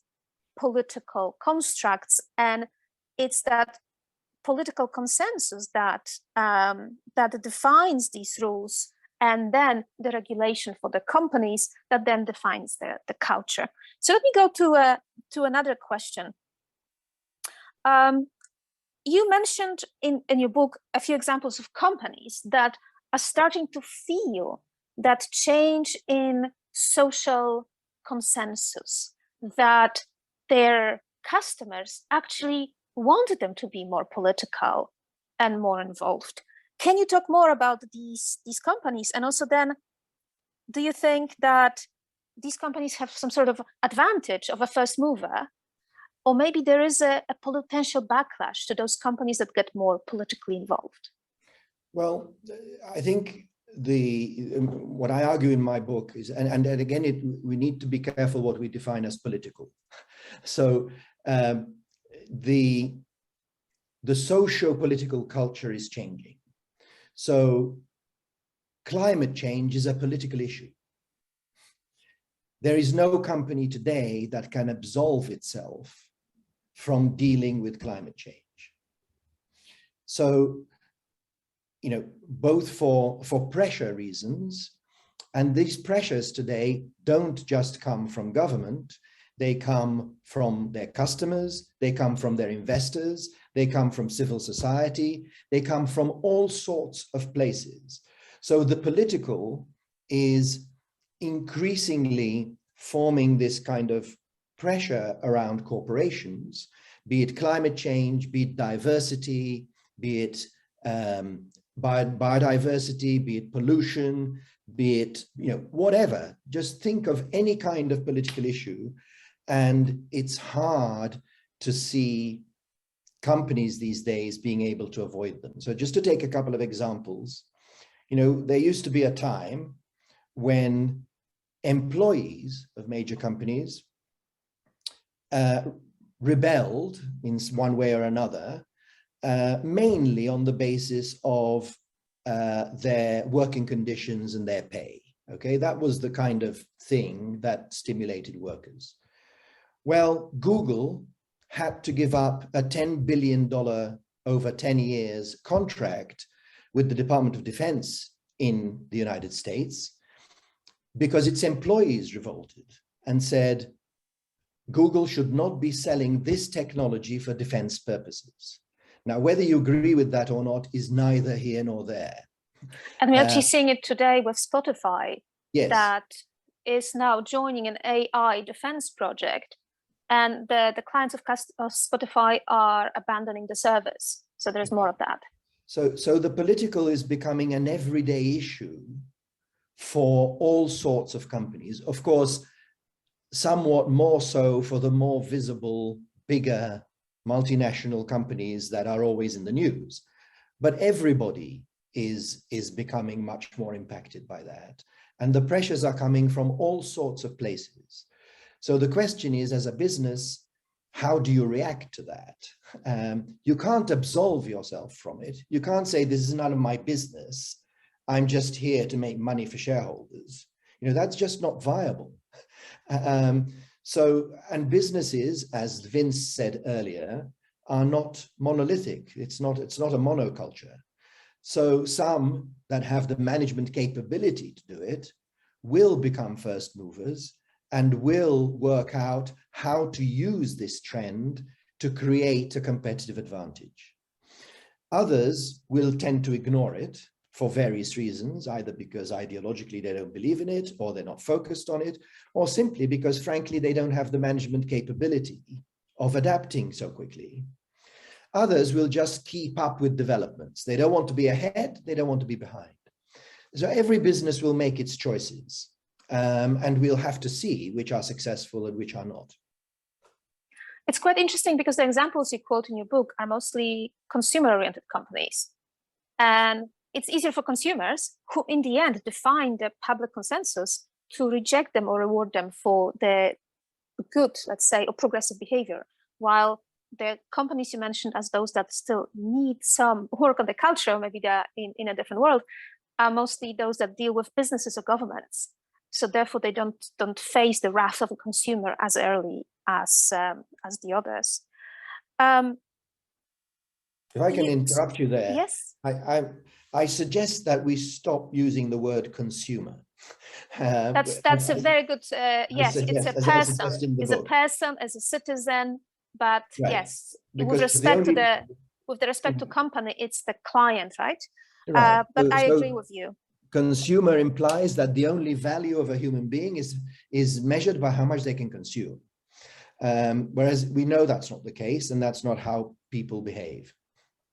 political constructs, and it's that political consensus that defines these rules, and then the regulation for the companies that then defines the culture. So let me go to another question. You mentioned in your book a few examples of companies that are starting to feel that change in social consensus, that their customers actually wanted them to be more political and more involved. Can you talk more about these companies? And also then, do you think that these companies have some sort of advantage of a first mover? Or maybe there is a potential backlash to those companies that get more politically involved? Well, I think what I argue in my book is, and again, we need to be careful what we define as political. So the socio-political culture is changing. So climate change is a political issue. There is no company today that can absolve itself from dealing with climate change. So, both for pressure reasons, and these pressures today don't just come from government, they come from their customers, they come from their investors, they come from civil society, they come from all sorts of places. So the political is increasingly forming this kind of pressure around corporations, be it climate change, be it diversity, be it biodiversity, be it pollution, be it, whatever. Just think of any kind of political issue, and it's hard to see companies these days being able to avoid them. So just to take a couple of examples, there used to be a time when employees of major companies rebelled in one way or another, mainly on the basis of their working conditions and their pay. Okay, that was the kind of thing that stimulated workers. Well, Google had to give up a $10 billion over 10 years contract with the Department of Defense in the United States because its employees revolted and said, Google should not be selling this technology for defense purposes. Now, whether you agree with that or not is neither here nor there. And we're actually seeing it today with Spotify, yes, that is now joining an AI defense project, and the clients of Spotify are abandoning the service. So there's more of that. So the political is becoming an everyday issue for all sorts of companies. Of course, somewhat more so for the more visible, bigger multinational companies that are always in the news. But everybody is becoming much more impacted by that. And the pressures are coming from all sorts of places. So the question is, as a business, how do you react to that? You can't absolve yourself from it. You can't say, this is none of my business. I'm just here to make money for shareholders. That's just not viable. And businesses, as Vince said earlier, are not monolithic. It's not a monoculture. So some that have the management capability to do it will become first movers and will work out how to use this trend to create a competitive advantage. Others will tend to ignore it for various reasons, either because ideologically they don't believe in it, or they're not focused on it, or simply because, frankly, they don't have the management capability of adapting so quickly. Others will just keep up with developments. They don't want to be ahead, they don't want to be behind. So every business will make its choices, and we'll have to see which are successful and which are not. It's quite interesting because the examples you quote in your book are mostly consumer-oriented companies. And it's easier for consumers who, in the end, define the public consensus to reject them or reward them for the good, let's say, or progressive behavior, while the companies you mentioned as those that still need some work on the culture, maybe they're in a different world, are mostly those that deal with businesses or governments. So therefore, they don't face the wrath of the consumer as early as the others. If I can interrupt you there, yes, I suggest that we stop using the word consumer. That's a very good. Yes, it's a person. It's a person as a citizen, but right. Yes, because with respect to company, it's the client, right? Right. But I agree with you. Consumer implies that the only value of a human being is measured by how much they can consume. Whereas we know that's not the case, and that's not how people behave.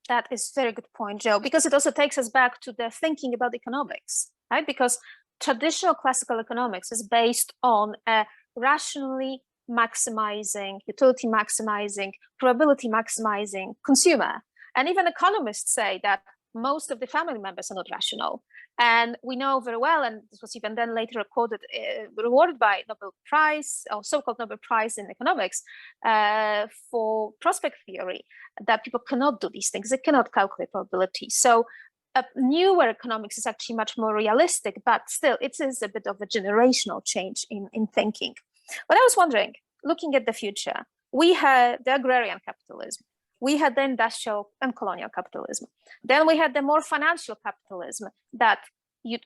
That is a very good point, Joe, because it also takes us back to the thinking about economics, right? Because traditional classical economics is based on a rationally maximizing, utility maximizing, probability maximizing consumer. And even economists say that most of the family members are not rational. And we know very well, and this was even then later rewarded by Nobel Prize, or so-called Nobel Prize in economics, for prospect theory, that people cannot do these things. They cannot calculate probability. So newer economics is actually much more realistic, but still it is a bit of a generational change in thinking. But I was wondering, looking at the future, we had the agrarian capitalism, we had the industrial and colonial capitalism. Then we had the more financial capitalism that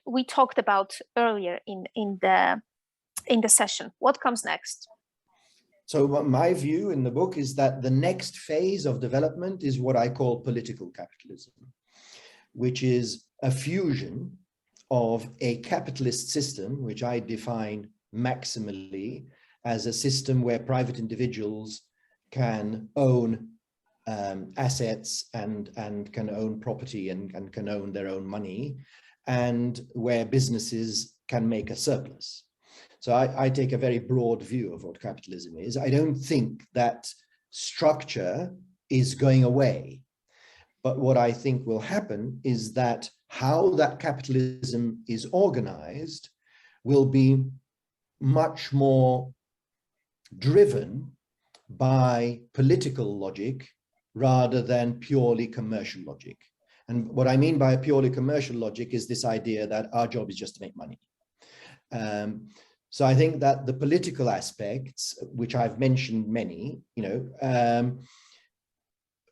we talked about earlier in the session. What comes next? So my view in the book is that the next phase of development is what I call political capitalism, which is a fusion of a capitalist system, which I define maximally as a system where private individuals can own assets and can own property and can own their own money, and where businesses can make a surplus. So I take a very broad view of what capitalism is. I don't think that structure is going away. But what I think will happen is that how that capitalism is organized will be much more driven by political logic rather than purely commercial logic. And what I mean by a purely commercial logic is this idea that our job is just to make money. So I think that the political aspects, which I've mentioned many,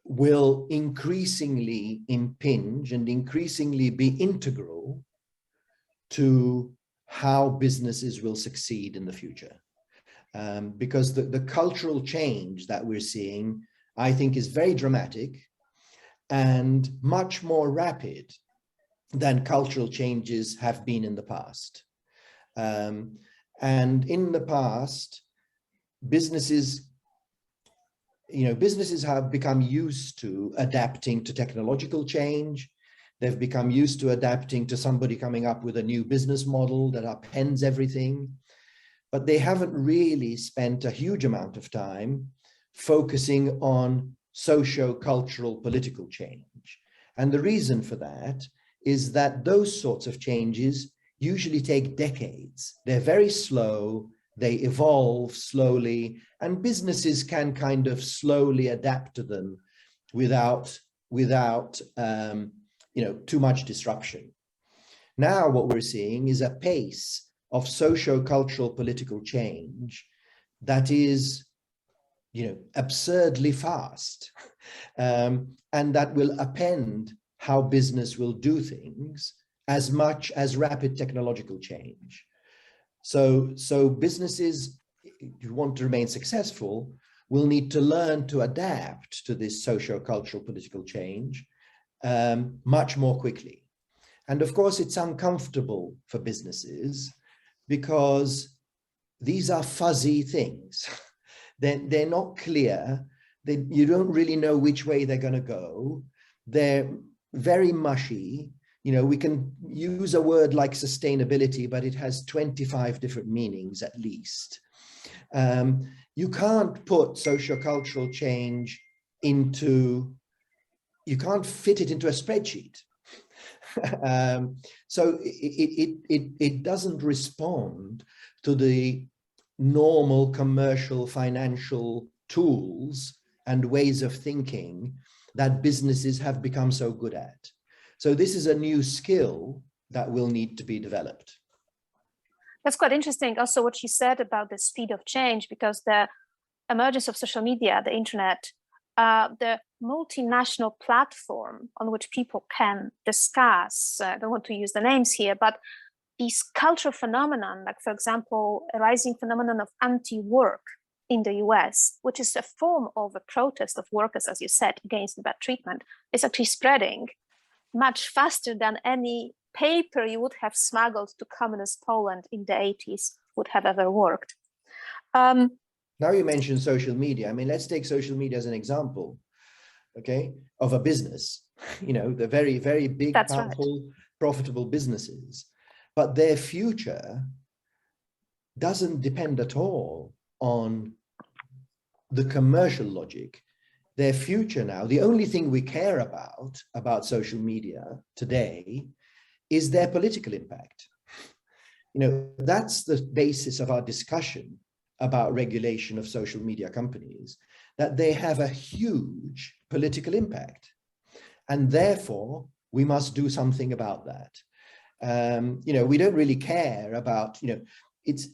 will increasingly impinge and increasingly be integral to how businesses will succeed in the future. Because the cultural change that we're seeing, I think, is very dramatic and much more rapid than cultural changes have been in the past. And in the past, businesses have become used to adapting to technological change. They've become used to adapting to somebody coming up with a new business model that upends everything. But they haven't really spent a huge amount of time focusing on socio-cultural political change. And the reason for that is that those sorts of changes usually take decades. They're very slow, they evolve slowly, and businesses can kind of slowly adapt to them without too much disruption. Now what we're seeing is a pace of socio-cultural political change that is, absurdly fast, and that will append how business will do things as much as rapid technological change. So businesses, if you want to remain successful, will need to learn to adapt to this socio-cultural political change much more quickly. And of course, it's uncomfortable for businesses because these are fuzzy things. They're not clear. You don't really know which way they're going to go. They're very mushy. We can use a word like sustainability, but it has 25 different meanings at least. You can't put sociocultural change you can't fit it into a spreadsheet. So it doesn't respond to the normal commercial financial tools and ways of thinking that businesses have become so good at. So this is a new skill that will need to be developed. That's quite interesting. Also, what you said about the speed of change, because the emergence of social media, the internet, the multinational platform on which people can discuss, I don't want to use the names here, but these cultural phenomenon, like, for example, a rising phenomenon of anti-work in the US, which is a form of a protest of workers, as you said, against bad treatment, is actually spreading much faster than any paper you would have smuggled to communist Poland in the 80s would have ever worked. Now you mentioned social media. I mean, let's take social media as an example, okay, of a business, the very, very big, That's powerful, right. profitable businesses. But their future doesn't depend at all on the commercial logic. Their future now, the only thing we care about social media today is their political impact. That's the basis of our discussion about regulation of social media companies, that they have a huge political impact. And therefore, we must do something about that. We don't really care about, it's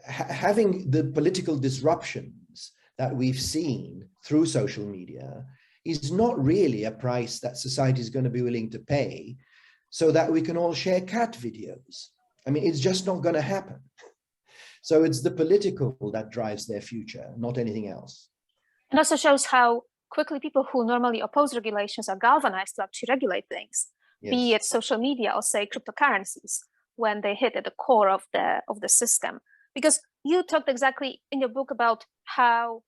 having the political disruptions that we've seen through social media is not really a price that society is going to be willing to pay so that we can all share cat videos. I mean, it's just not going to happen. So it's the political that drives their future, not anything else. And also shows how quickly people who normally oppose regulations are galvanized to actually regulate things, yes, be it social media or, say, cryptocurrencies, when they hit at the core of the system. Because you talked exactly in your book about how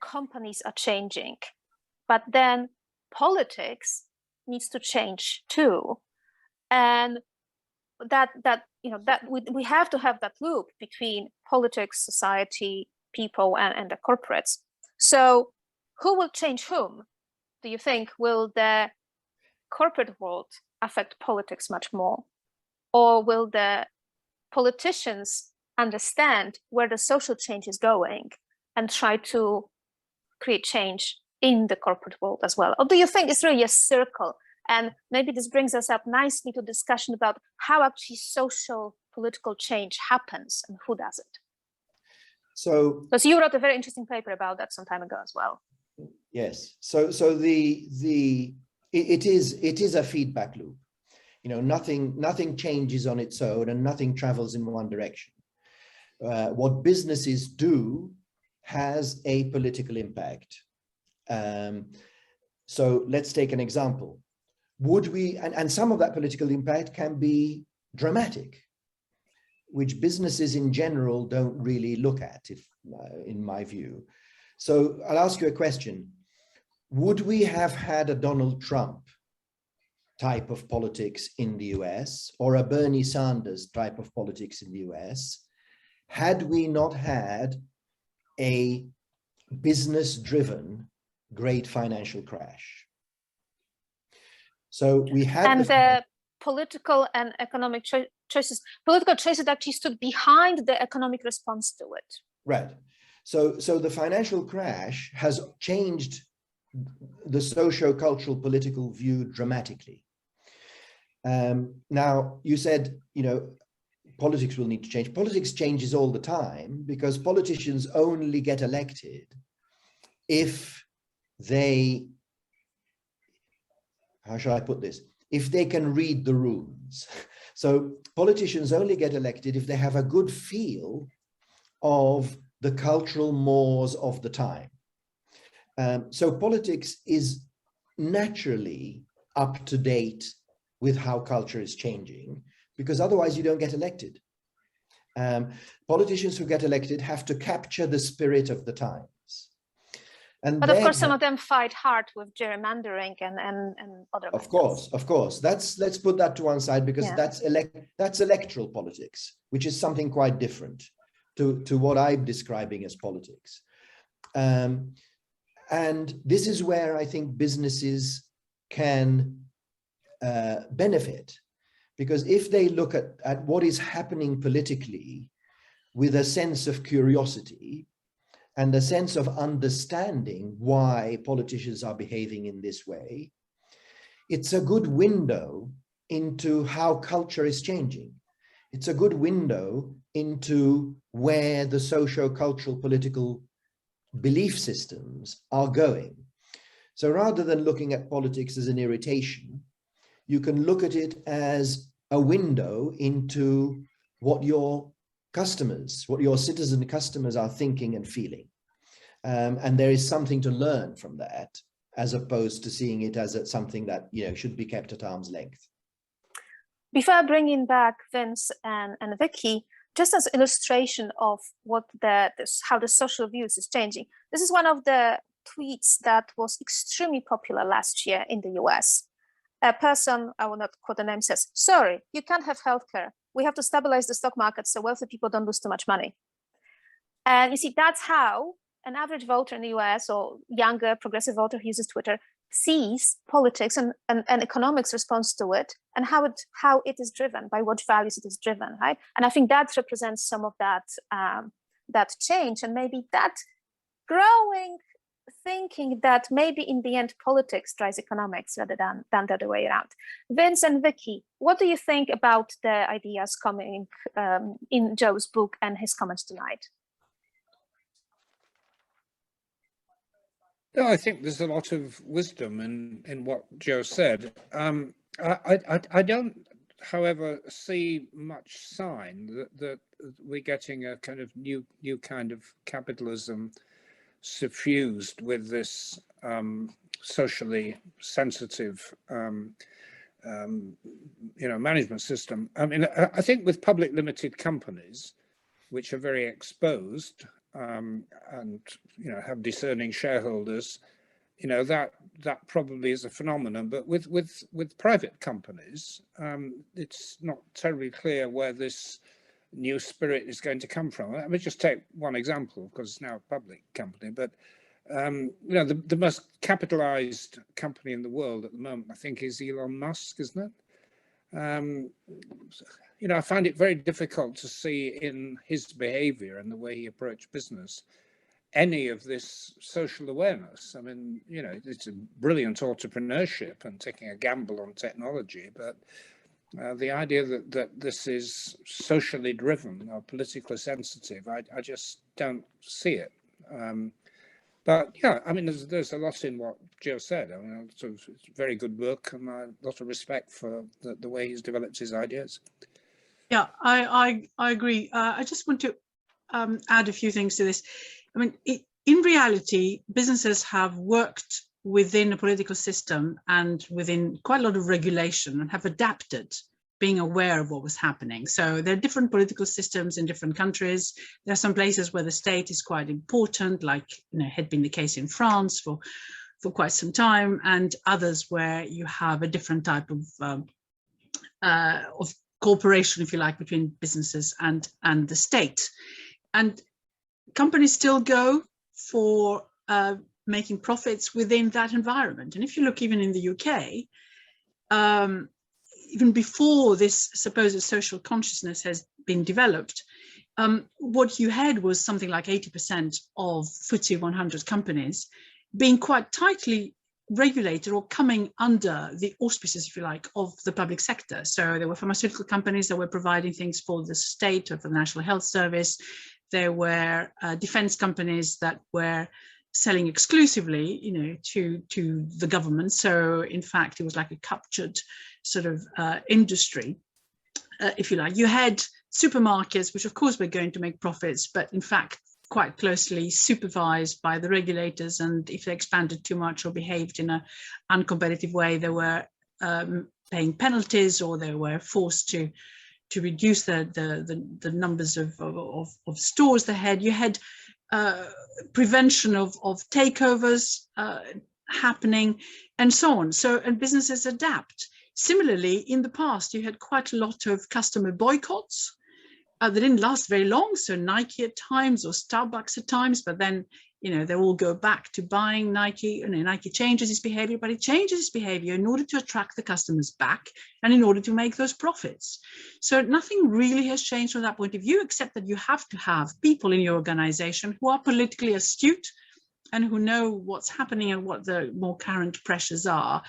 companies are changing, but then politics needs to change too. And that we have to have that loop between politics, society, people, and the corporates. So who will change whom? Do you think? Will the corporate world affect politics much more? Or will the politicians understand where the social change is going and try to create change in the corporate world as well? Or do you think it's really a circle? And maybe this brings us up nicely to discussion about how actually social political change happens and who does it. So, because you wrote a very interesting paper about that some time ago as well. Yes. So it is a feedback loop. Nothing changes on its own and nothing travels in one direction. What businesses do has a political impact. So let's take an example. Would we, and some of that political impact can be dramatic, which businesses in general don't really look at, in my view. So I'll ask you a question. Would we have had a Donald Trump type of politics in the US or a Bernie Sanders type of politics in the US had we not had a business-driven great financial crash? So we had— And the political and economic choices actually stood behind the economic response to it. Right. So the financial crash has changed the socio-cultural political view dramatically. Now, you said, politics will need to change. Politics changes all the time because politicians only get elected if they, how shall I put this? If they can read the rooms. So politicians only get elected if they have a good feel of the cultural mores of the time. So politics is naturally up to date with how culture is changing, because otherwise you don't get elected. Politicians who get elected have to capture the spirit of the times. And but of course, some of them fight hard with gerrymandering and other methods. Of course. Let's put that to one side, because that's electoral politics, which is something quite different to what I'm describing as politics. And this is where I think businesses can benefit, because if they look at what is happening politically with a sense of curiosity and a sense of understanding why politicians are behaving in this way, it's a good window into how culture is changing. It's a good window into where the socio-cultural political belief systems are going. So rather than looking at politics as an irritation, you can look at it as a window into what your customers, what your citizen customers are thinking and feeling. And there is something to learn from that, as opposed to seeing it as something that, you know, should be kept at arm's length. Before bringing back Vince and Vicky, just as illustration of what how the social views is changing, this is one of the tweets that was extremely popular last year in the US. A person, I will not quote the name, says, "Sorry, you can't have healthcare. We have to stabilize the stock market so wealthy people don't lose too much money." And you see, that's how an average voter in the US, or younger progressive voter who uses Twitter, sees politics and economics response to it, and how it is driven, by what values it is driven, right? And I think that represents some of that that change, and maybe that growing thinking that maybe in the end politics drives economics rather than the other way around. Vince and Vicky, what do you think about the ideas coming in Joe's book and his comments tonight? No, I think there's a lot of wisdom in what Joe said. I don't, however, see much sign that we're getting a kind of new kind of capitalism suffused with this socially sensitive, management system. I mean, I think with public limited companies, which are very exposed, and have discerning shareholders, that probably is a phenomenon. But with private companies, it's not terribly clear where this new spirit is going to come from. Let me just take one example, because it's now a public company. But the most capitalized company in the world at the moment, I think, is Elon Musk, isn't it? I find it very difficult to see in his behavior and the way he approached business any of this social awareness. I mean, it's a brilliant entrepreneurship and taking a gamble on technology, but the idea that this is socially driven or politically sensitive, I just don't see it. But yeah, I mean, there's a lot in what Joe said. I mean, it's a very good book, and a lot of respect for the way he's developed his ideas. Yeah, I agree. I just want to add a few things to this. I mean, in reality, businesses have worked within a political system and within quite a lot of regulation, and have adapted, being aware of what was happening. So there are different political systems in different countries. There are some places where the state is quite important, like had been the case in France for quite some time, and others where you have a different type of cooperation, if you like, between businesses and the state. And companies still go for making profits within that environment. And if you look even in the UK, even before this supposed social consciousness has been developed, what you had was something like 80% of FTSE 100 companies being quite tightly regulated or coming under the auspices, if you like, of the public sector. So there were pharmaceutical companies that were providing things for the state or for the National Health Service. There were defense companies that were selling exclusively, you know, to the government. So in fact, it was like a captured sort of industry, if you like. You had supermarkets, which of course were going to make profits, but in fact, quite closely supervised by the regulators, and if they expanded too much or behaved in an uncompetitive way, they were paying penalties, or they were forced to reduce the numbers of stores they had. You had prevention of takeovers happening, and so on. So, and businesses adapt. Similarly, in the past, you had quite a lot of customer boycotts. They didn't last very long, so Nike at times or Starbucks at times, but then, you know, they all go back to buying Nike, and Nike changes its behavior, but it changes its behavior in order to attract the customers back and in order to make those profits. So nothing really has changed from that point of view, except that you have to have people in your organization who are politically astute and who know what's happening and what the more current pressures are.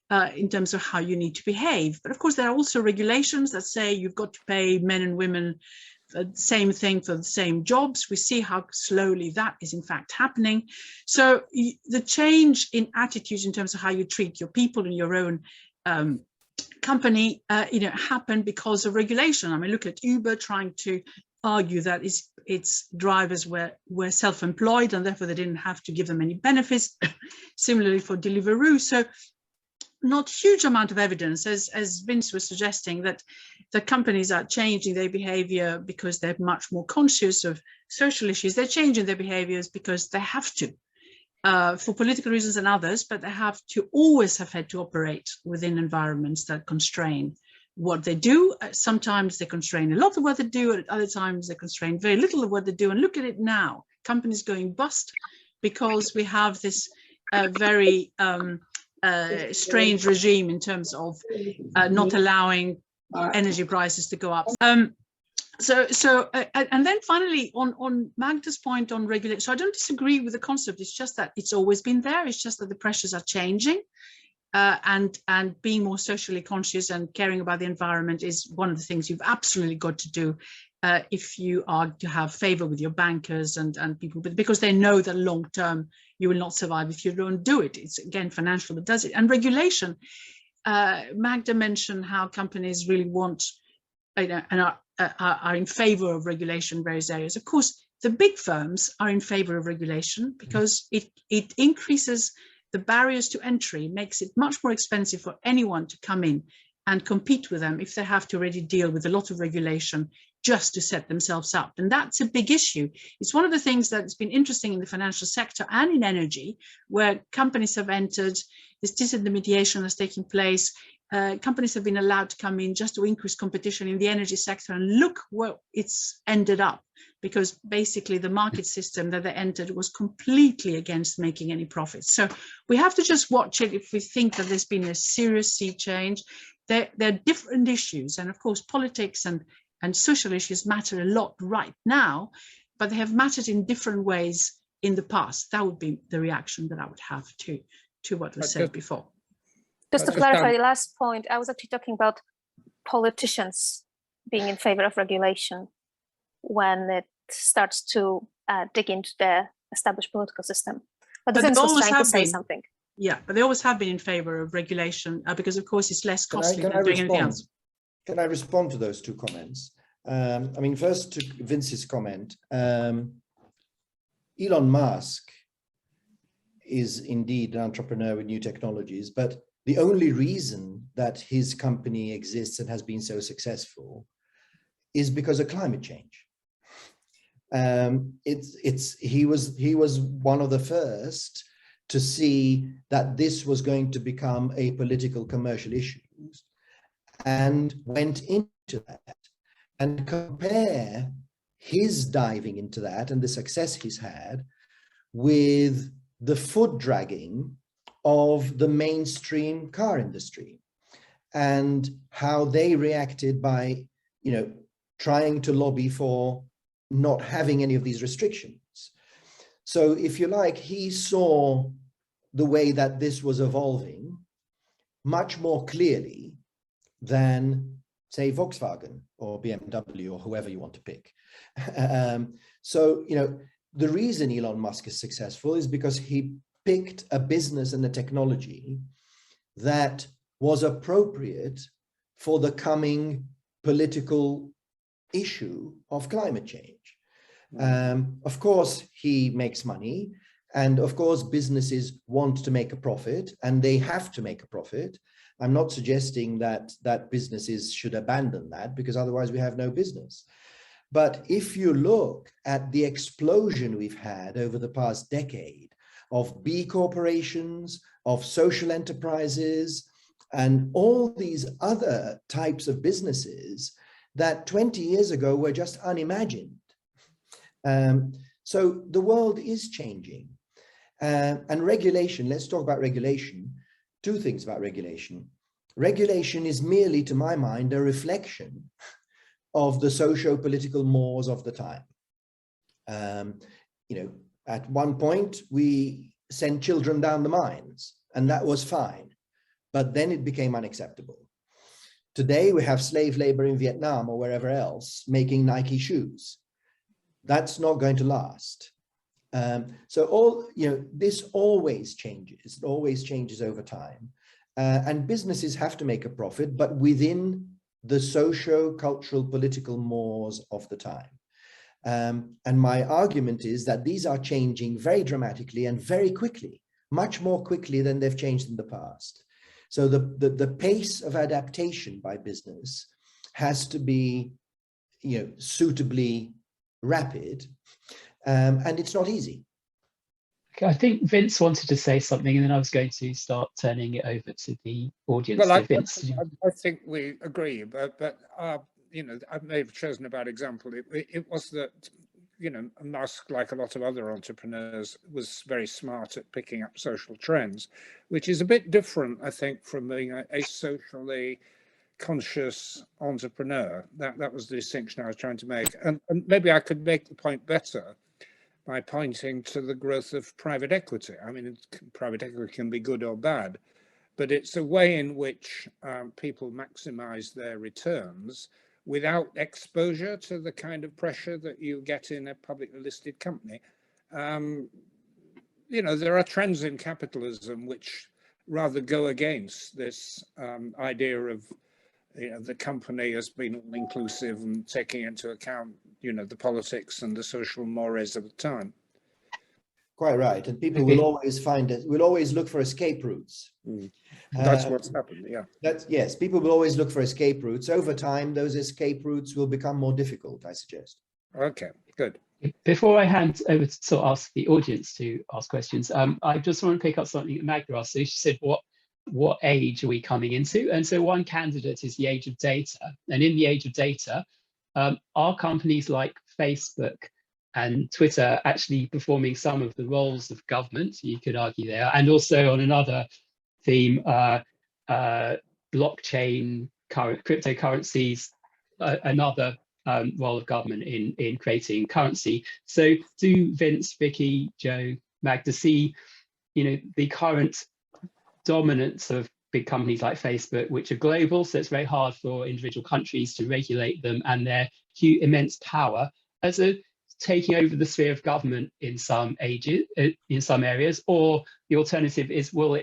In terms of how you need to behave. But of course, there are also regulations that say you've got to pay men and women the same thing for the same jobs. We see how slowly that is in fact happening. So the change in attitudes in terms of how you treat your people in your own company, happened because of regulation. I mean, look at Uber trying to argue that its drivers were self-employed and therefore they didn't have to give them any benefits. Similarly for Deliveroo. So not huge amount of evidence, as Vince was suggesting, that the companies are changing their behavior because they're much more conscious of social issues. They're changing their behaviors because they have to, for political reasons and others, but they have to always have had to operate within environments that constrain what they do. Sometimes they constrain a lot of what they do, at other times they constrain very little of what they do. And look at it now, companies going bust because we have this very strange regime in terms of not allowing energy prices to go up. And then finally on Magda's point on regulation, so I don't disagree with the concept. It's just that it's always been there. It's just that the pressures are changing, and being more socially conscious and caring about the environment is one of the things you've absolutely got to do if you are to have favor with your bankers and people, but because they know that long term you will not survive if you don't do it. It's again financial that does it. And regulation, Magda mentioned how companies really want, and are in favor of regulation in various areas. Of course, the big firms are in favor of regulation because it increases the barriers to entry, makes it much more expensive for anyone to come in and compete with them if they have to already deal with a lot of regulation just to set themselves up. And that's a big issue. It's one of the things that's been interesting in the financial sector and in energy, where companies have entered, this disintermediation has taken place. Companies have been allowed to come in just to increase competition in the energy sector, and look where it's ended up, because basically the market system that they entered was completely against making any profits. So we have to just watch it if we think that there's been a serious sea change. There are different issues, and of course politics and social issues matter a lot right now, but they have mattered in different ways in the past. That would be the reaction that I would have to what was said before. Just to clarify the last point, I was actually talking about politicians being in favor of regulation when it starts to dig into the established political system. But Vince was trying to say something. Yeah, but they always have been in favor of regulation because, of course, it's less costly than doing anything else. Can I respond to those two comments? I mean, first to Vince's comment, Elon Musk is indeed an entrepreneur with new technologies, but the only reason that his company exists and has been so successful is because of climate change. He was one of the first to see that this was going to become a political commercial issue, and went into that. And compare his diving into that and the success he's had with the foot dragging of the mainstream car industry and how they reacted by, trying to lobby for not having any of these restrictions. So if you like, he saw the way that this was evolving much more clearly than, say, Volkswagen or BMW or whoever you want to pick. So, you know, the reason Elon Musk is successful is because he picked a business and a technology that was appropriate for the coming political issue of climate change. Of course, he makes money, and of course, businesses want to make a profit, and they have to make a profit. I'm not suggesting that businesses should abandon that, because otherwise we have no business. But if you look at the explosion we've had over the past decade of B corporations, of social enterprises, and all these other types of businesses that 20 years ago were just unimagined. So the world is changing. And regulation, let's talk about regulation. Two things about regulation. Regulation is merely, to my mind, a reflection of the socio-political mores of the time. You know, at one point, we sent children down the mines, and that was fine. But then it became unacceptable. Today, we have slave labor in Vietnam or wherever else making Nike shoes. That's not going to last. So this always changes. It always changes over time. And businesses have to make a profit, but within the socio-cultural political mores of the time. And my argument is that these are changing very dramatically and very quickly, much more quickly than they've changed in the past. So the pace of adaptation by business has to be, you know, suitably rapid, and it's not easy. Okay, I think Vince wanted to say something, and then I was going to start turning it over to the audience. Well, So I think we agree, but you know, I may have chosen a bad example. It was that, you know, Musk, like a lot of other entrepreneurs, was very smart at picking up social trends, which is a bit different, I think, from being a socially conscious entrepreneur. That was the distinction I was trying to make. And maybe I could make the point better by pointing to the growth of private equity. I mean, private equity can be good or bad, but it's a way in which people maximize their returns without exposure to the kind of pressure that you get in a publicly listed company. You know, there are trends in capitalism which rather go against this idea of, you know, the company as being all inclusive and taking into account, you know, the politics and the social mores of the time. Quite right. And people will always will always look for escape routes. That's what's happened, yeah. Yes, people will always look for escape routes. Over time, those escape routes will become more difficult, I suggest. Okay, good. Before I hand over to sort of ask the audience to ask questions, I just want to pick up something that Magda asked. So she said, what age are we coming into? And so one candidate is the age of data. And in the age of data, are companies like Facebook and Twitter actually performing some of the roles of government, you could argue there, and also on another theme, blockchain, cryptocurrencies, another role of government in creating currency. So do Vince, Vicky, Joe, Magda see, you know, the current dominance of big companies like Facebook, which are global, so it's very hard for individual countries to regulate them, and their huge, immense power as a taking over the sphere of government in some areas, or the alternative is will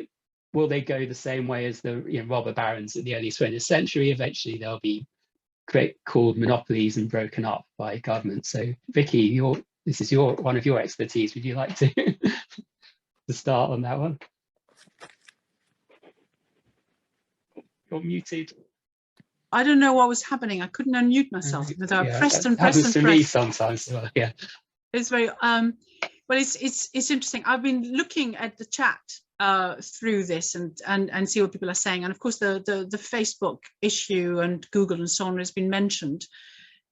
they go the same way as the, you know, robber barons in the early 20th century? Eventually they'll be called monopolies and broken up by government. So Vicky, this is one of your expertise. Would you like to to start on that one? You're muted. I don't know what was happening. I couldn't unmute myself. But I pressed and pressed and pressed. Happens to me sometimes. Well, yeah. It's very well. It's interesting. I've been looking at the chat through this and see what people are saying. And of course, the Facebook issue and Google and so on has been mentioned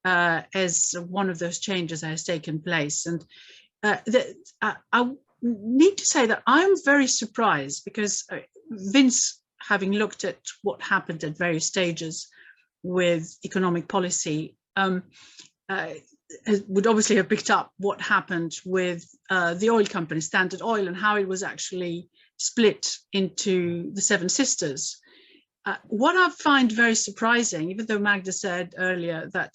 as one of those changes that has taken place. And I need to say that I'm very surprised because Vince, having looked at what happened at various stages with economic policy, would obviously have picked up what happened with the oil company Standard Oil and how it was actually split into the Seven Sisters. What I find very surprising, even though Magda said earlier that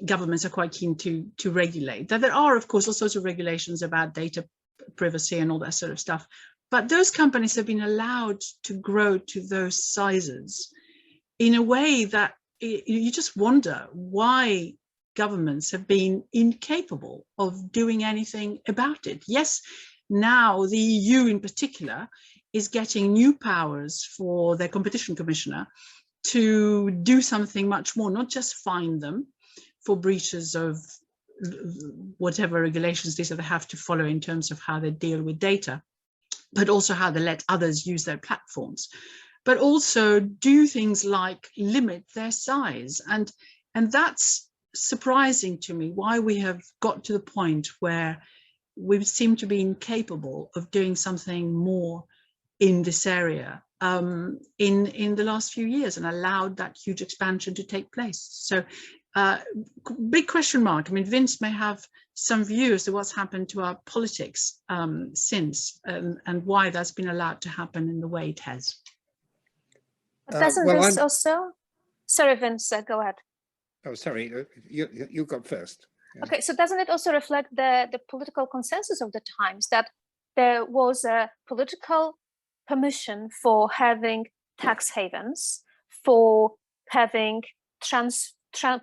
governments are quite keen to regulate, that there are, of course, all sorts of regulations about data privacy and all that sort of stuff. But those companies have been allowed to grow to those sizes in a way that you just wonder why governments have been incapable of doing anything about it. Yes, now the EU in particular is getting new powers for their competition commissioner to do something much more, not just fine them for breaches of whatever regulations they have to follow in terms of how they deal with data, but also how they let others use their platforms, but also do things like limit their size. And that's surprising to me, why we have got to the point where we seem to be incapable of doing something more in this area in the last few years, and allowed that huge expansion to take place. So big question mark. I mean, Vince may have some views to what's happened to our politics since, and why that's been allowed to happen in the way it has. But doesn't this also, sorry, Vince, go ahead. Oh, sorry, you go first. Yeah. Okay, so doesn't it also reflect the political consensus of the times, that there was a political permission for having tax havens, for having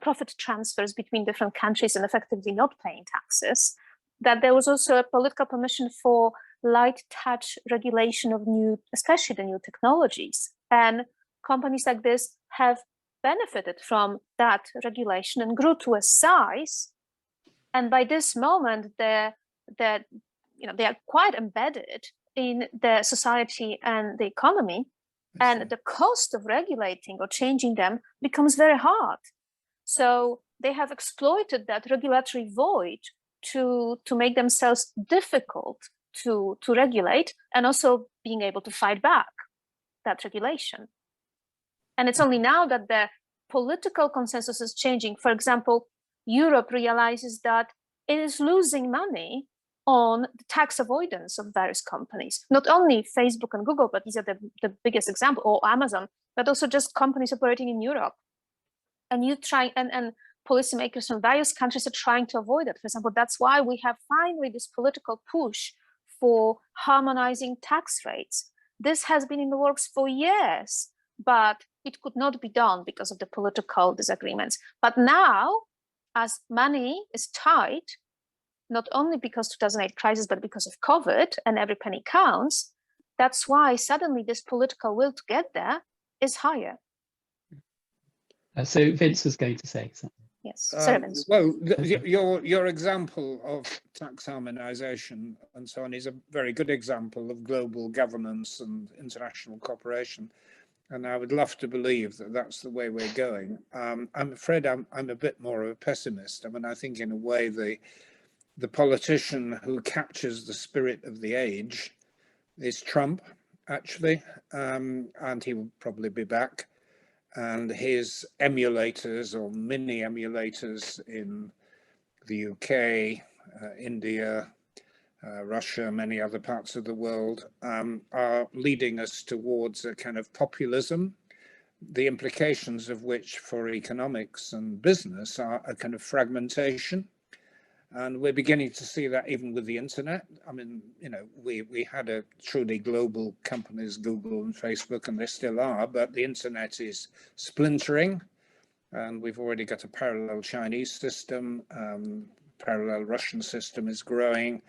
profit transfers between different countries and effectively not paying taxes, that there was also a political permission for light touch regulation of especially the new technologies. And companies like this have benefited from that regulation and grew to a size. And by this moment, they are quite embedded in the society and the economy, and the cost of regulating or changing them becomes very hard. So they have exploited that regulatory void to make themselves difficult to regulate, and also being able to fight back that regulation. And it's only now that the political consensus is changing. For example, Europe realizes that it is losing money on the tax avoidance of various companies, not only Facebook and Google, but these are the biggest example, or Amazon, but also just companies operating in Europe. And and policymakers from various countries are trying to avoid it. For example, that's why we have finally this political push for harmonizing tax rates. This has been in the works for years, but it could not be done because of the political disagreements. But now, as money is tight, not only because 2008 crisis, but because of COVID and every penny counts, that's why suddenly this political will to get there is higher. So Vince was going to say something. Yes, sorry, Vince. Well, your example of tax harmonization and so on is a very good example of global governance and international cooperation. And I would love to believe that that's the way we're going. I'm afraid I'm a bit more of a pessimist. I mean, I think in a way the politician who captures the spirit of the age is Trump, actually, and he will probably be back. And his emulators or mini emulators in the UK, India, Russia, many other parts of the world are leading us towards a kind of populism, the implications of which for economics and business are a kind of fragmentation. And we're beginning to see that even with the internet. I mean, you know, we had a truly global companies, Google and Facebook, and they still are, but the internet is splintering. And we've already got a parallel Chinese system, parallel Russian system is growing.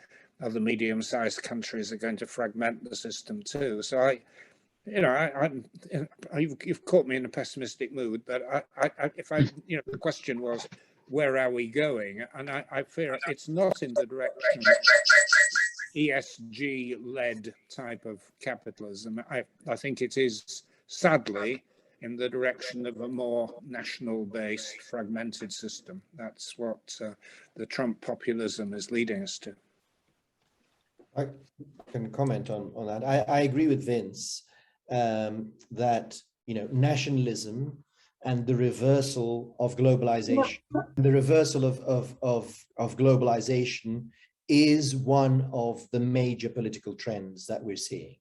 Other medium-sized countries are going to fragment the system too. So you've caught me in a pessimistic mood, but the question was, where are we going? And I fear it's not in the direction ESG-led type of capitalism. I think it is, sadly, in the direction of a more national-based, fragmented system. That's what the Trump populism is leading us to. I can comment on that. I agree with Vince that, you know, nationalism and the reversal of globalization, globalization is one of the major political trends that we're seeing,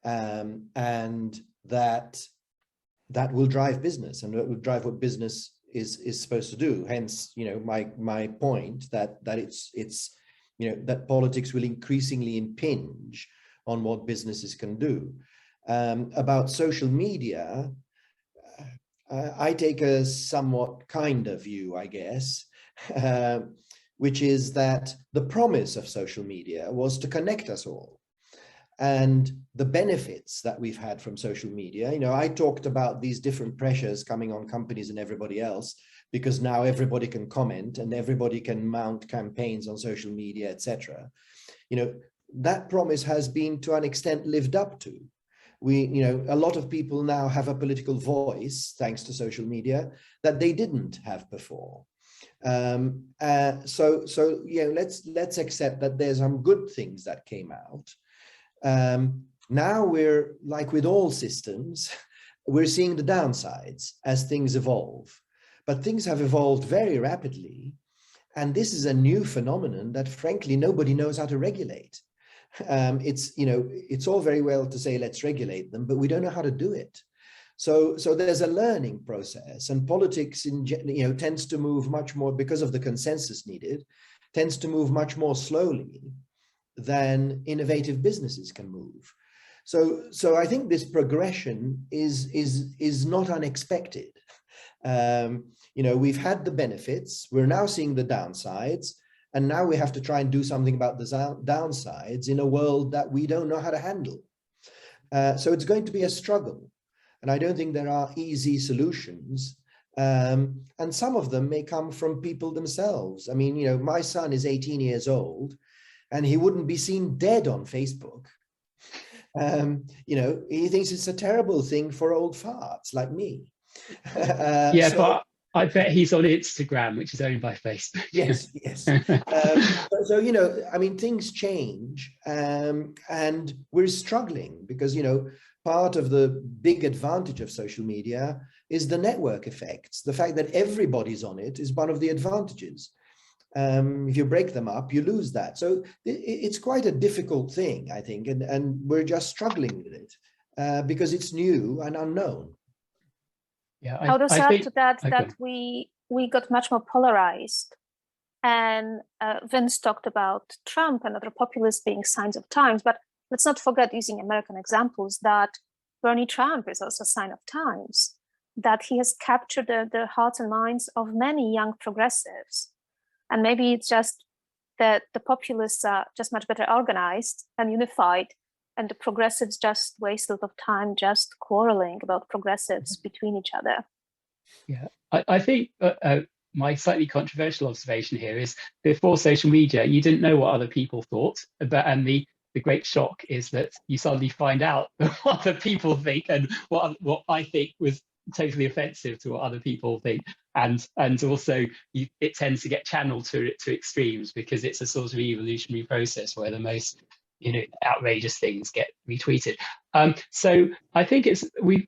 and that will drive business, and it will drive what business is supposed to do. Hence, my point that it's that politics will increasingly impinge on what businesses can do. About social media, I take a somewhat kinder view, I guess, which is that the promise of social media was to connect us all. And the benefits that we've had from social media, I talked about these different pressures coming on companies and everybody else, because now everybody can comment and everybody can mount campaigns on social media, etc. That promise has been to an extent lived up to. A lot of people now have a political voice thanks to social media that they didn't have before. So let's accept that there's some good things that came out. Now we're, like with all systems, we're seeing the downsides as things evolve, but things have evolved very rapidly. And this is a new phenomenon that frankly, nobody knows how to regulate. It's all very well to say, let's regulate them, but we don't know how to do it. So there's a learning process, and politics tends to move much more, because of the consensus needed, tends to move much more slowly than innovative businesses can move. So I think this progression is not unexpected. We've had the benefits, we're now seeing the downsides, and now we have to try and do something about the downsides in a world that we don't know how to handle. So it's going to be a struggle, and I don't think there are easy solutions. And some of them may come from people themselves. I mean, my son is 18 years old, and he wouldn't be seen dead on Facebook. He thinks it's a terrible thing for old farts like me. But I bet he's on Instagram, which is owned by Facebook. Yes. Things change, and we're struggling because, part of the big advantage of social media is the network effects. The fact that everybody's on it is one of the advantages. If you break them up, you lose that. So it's quite a difficult thing, I think, and we're just struggling with it because it's new and unknown. Yeah, I would add to that we got much more polarized, and Vince talked about Trump and other populists being signs of times, but let's not forget, using American examples, that Bernie Trump is also a sign of times, that he has captured the hearts and minds of many young progressives. And maybe it's just that the populists are just much better organized and unified, and the progressives just waste a lot of time just quarreling about progressives between each other. Yeah, I think my slightly controversial observation here is, before social media, you didn't know what other people thought about, and the great shock is that you suddenly find out what other people think, and what I think was totally offensive to what other people think, and also it tends to get channeled to extremes, because it's a sort of evolutionary process where the most outrageous things get retweeted. So I think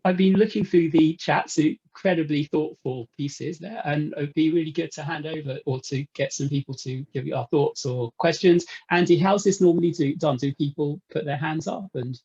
I've been looking through the chats, incredibly thoughtful pieces there, and it'd be really good to hand over or to get some people to give you our thoughts or questions. Andy, how's this normally done? Do people put their hands up? And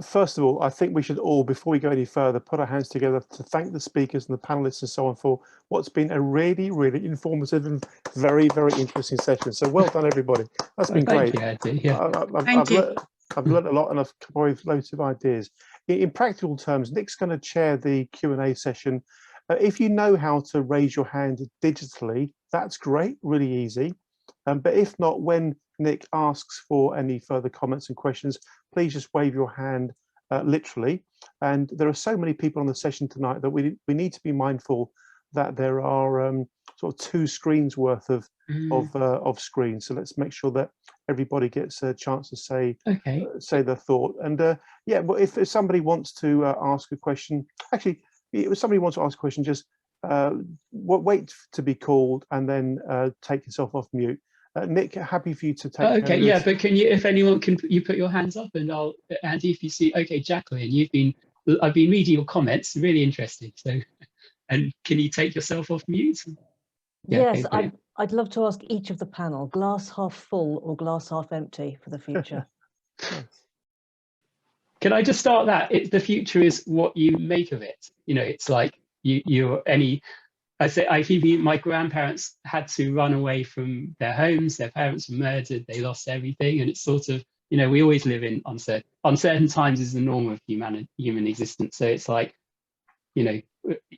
first of all, I think we should all, before we go any further, put our hands together to thank the speakers and the panelists and so on for what's been a really, really informative and very, very interesting session. So well done, everybody. That's been great. Thank you, Andy. Yeah. I've learned a lot, and I've come away with loads of ideas. In practical terms, Nick's going to chair the Q&A session. If you know how to raise your hand digitally, that's great, really easy. But if not, when Nick asks for any further comments and questions, please just wave your hand literally. And there are so many people on the session tonight that we need to be mindful that there are sort of 2 screens worth of screens. So let's make sure that everybody gets a chance to say their thought. And yeah, but if somebody wants to ask a question, actually, if somebody wants to ask a question, just wait to be called and then take yourself off mute. Nick, happy for you to take. Okay, yeah, but can you, if anyone can, you put your hands up, and I'll, Andy, if you see, okay, Jacqueline, I've been reading your comments, really interesting. So, and can you take yourself off mute? Yeah, yes, okay, I'd love to ask each of the panel, glass half full or glass half empty for the future? Can I just start that? The future is what you make of it. You know, it's like I think my grandparents had to run away from their homes. Their parents were murdered. They lost everything. And it's sort of, you know, we always live in uncertain times is the norm of human existence. So it's like, you know,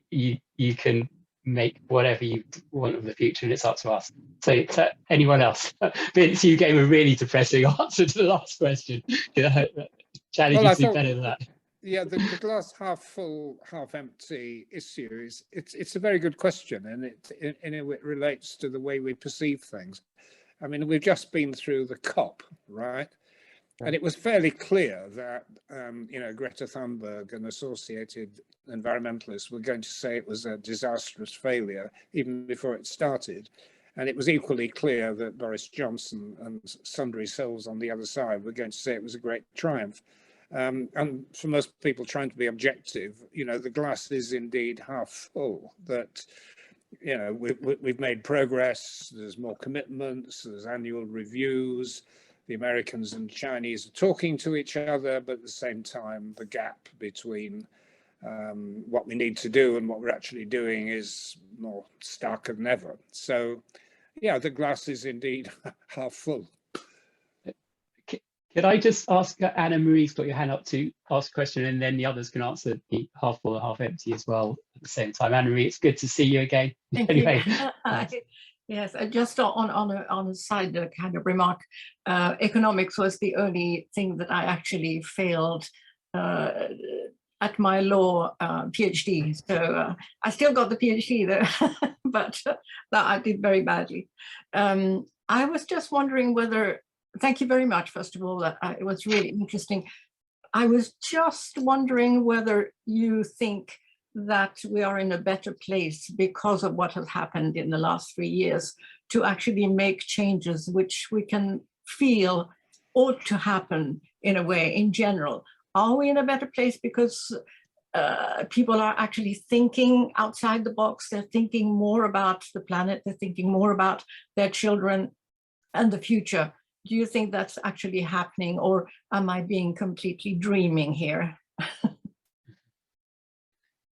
you can make whatever you want of the future, and it's up to us. So to anyone else, Vince, you gave a really depressing answer to the last question. Charlie, you do better than that. Yeah, the glass half full, half empty issue is it's a very good question, and it relates to the way we perceive things. I mean, we've just been through the COP, right? And it was fairly clear that you know, Greta Thunberg and associated environmentalists were going to say it was a disastrous failure even before it started. And it was equally clear that Boris Johnson and sundry souls on the other side were going to say it was a great triumph. And for most people trying to be objective, you know, the glass is indeed half full, that, you know, we've made progress, there's more commitments, there's annual reviews, the Americans and Chinese are talking to each other, but at the same time, the gap between what we need to do and what we're actually doing is more starker than ever. So, yeah, the glass is indeed half full. Could I just ask, Anna Marie's got your hand up to ask a question, and then the others can answer the half full or half empty as well at the same time. Anna Marie, it's good to see you again. Thank anyway. you. Yes, just on a side kind of remark, economics was the only thing that I actually failed at my law PhD. So I still got the PhD though, but that I did very badly. I was just wondering whether, thank you very much, first of all, it was really interesting. I was just wondering whether you think that we are in a better place because of what has happened in the last 3 years to actually make changes which we can feel ought to happen in a way in general. Are we in a better place because people are actually thinking outside the box? They're thinking more about the planet, they're thinking more about their children and the future. Do you think that's actually happening, or am I being completely dreaming here?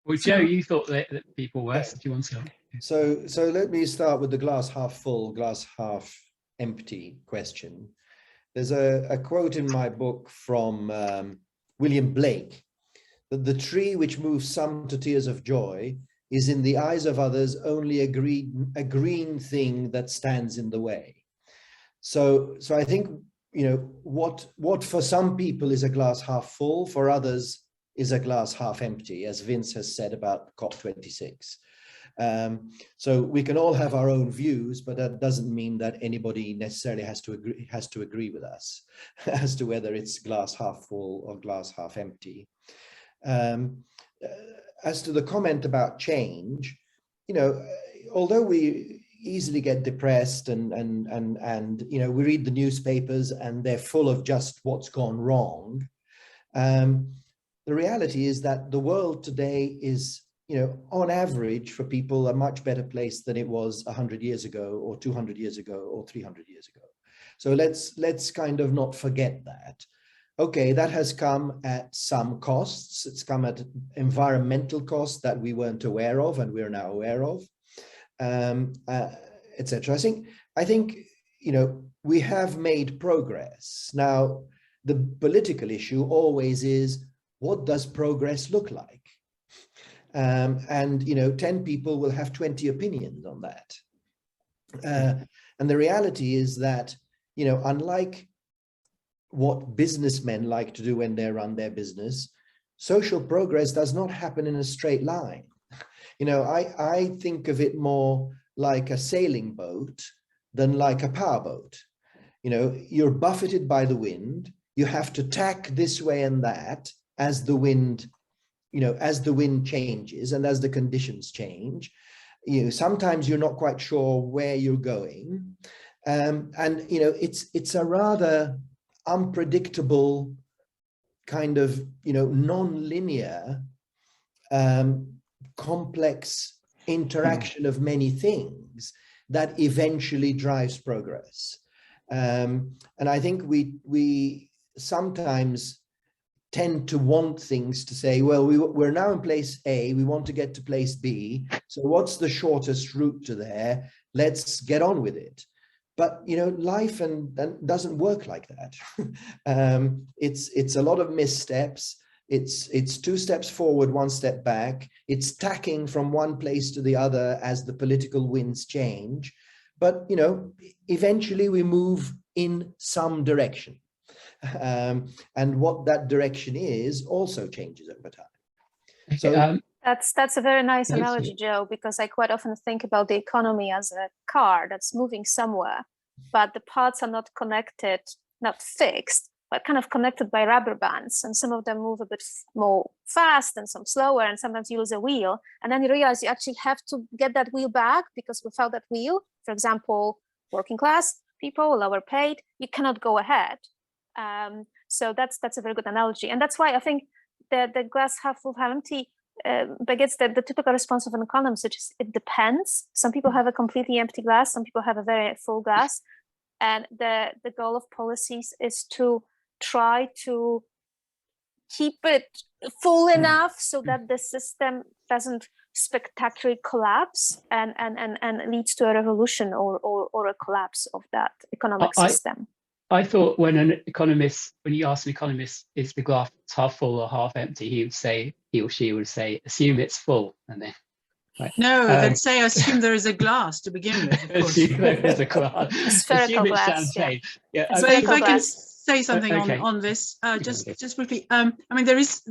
Well, Joe, you thought that people were. Do you want to? So let me start with the glass half full, glass half empty question. There's a quote in my book from William Blake, that the tree which moves some to tears of joy is in the eyes of others only a green thing that stands in the way. So I think, you know, what for some people is a glass half full, for others is a glass half empty, as Vince has said about COP26. So we can all have our own views, but that doesn't mean that anybody necessarily has to agree with us as to whether it's glass half full or glass half empty. As to the comment about change, you know, although we easily get depressed and you know, we read the newspapers and they're full of just what's gone wrong, the reality is that the world today is, you know, on average for people a much better place than it was 100 years ago or 200 years ago or 300 years ago. So let's kind of not forget that. Okay, that has come at some costs. It's come at environmental costs that we weren't aware of and we're now aware of, etc. I think, you know, we have made progress. Now, the political issue always is, what does progress look like? And, you know, 10 people will have 20 opinions on that. And the reality is that, you know, unlike what businessmen like to do when they run their business, social progress does not happen in a straight line. You know, I think of it more like a sailing boat than like a powerboat. You know, you're buffeted by the wind, you have to tack this way and that as the wind, you know, as the wind changes and as the conditions change. You know, sometimes you're not quite sure where you're going. And, you know, it's a rather unpredictable kind of, you know, non-linear, complex interaction of many things. that eventually drives progress. And I think we sometimes tend to want things to say, well, we're now in place A, we want to get to place B. So what's the shortest route to there? Let's get on with it. But, you know, life and doesn't work like that. It's a lot of missteps. It's 2 steps forward, 1 step back. It's tacking from one place to the other as the political winds change. But, you know, eventually we move in some direction. And what that direction is also changes over time. So that's a very nice analogy, Joe, because I quite often think about the economy as a car that's moving somewhere, but the parts are not connected, not fixed, but kind of connected by rubber bands. And some of them move a bit more fast and some slower, and sometimes you lose a wheel. And then you realize you actually have to get that wheel back, because without that wheel, for example, working class people, lower paid, you cannot go ahead. So that's a very good analogy. And that's why I think the glass half full, half empty begets the typical response of an economist, which is it depends. Some people have a completely empty glass, some people have a very full glass. And the goal of policies is to try to keep it full enough so that the system doesn't spectacularly collapse and leads to a revolution or a collapse of that economic system. I thought when you ask an economist, is the glass half full or half empty, he or she would say, assume it's full. And then, right. No, they'd say, assume there is a glass to begin with. Of course. Assume there is a glass. Spherical assume glass, it's champagne. Yeah. So if I can say something Okay. on this, just briefly. I mean, there is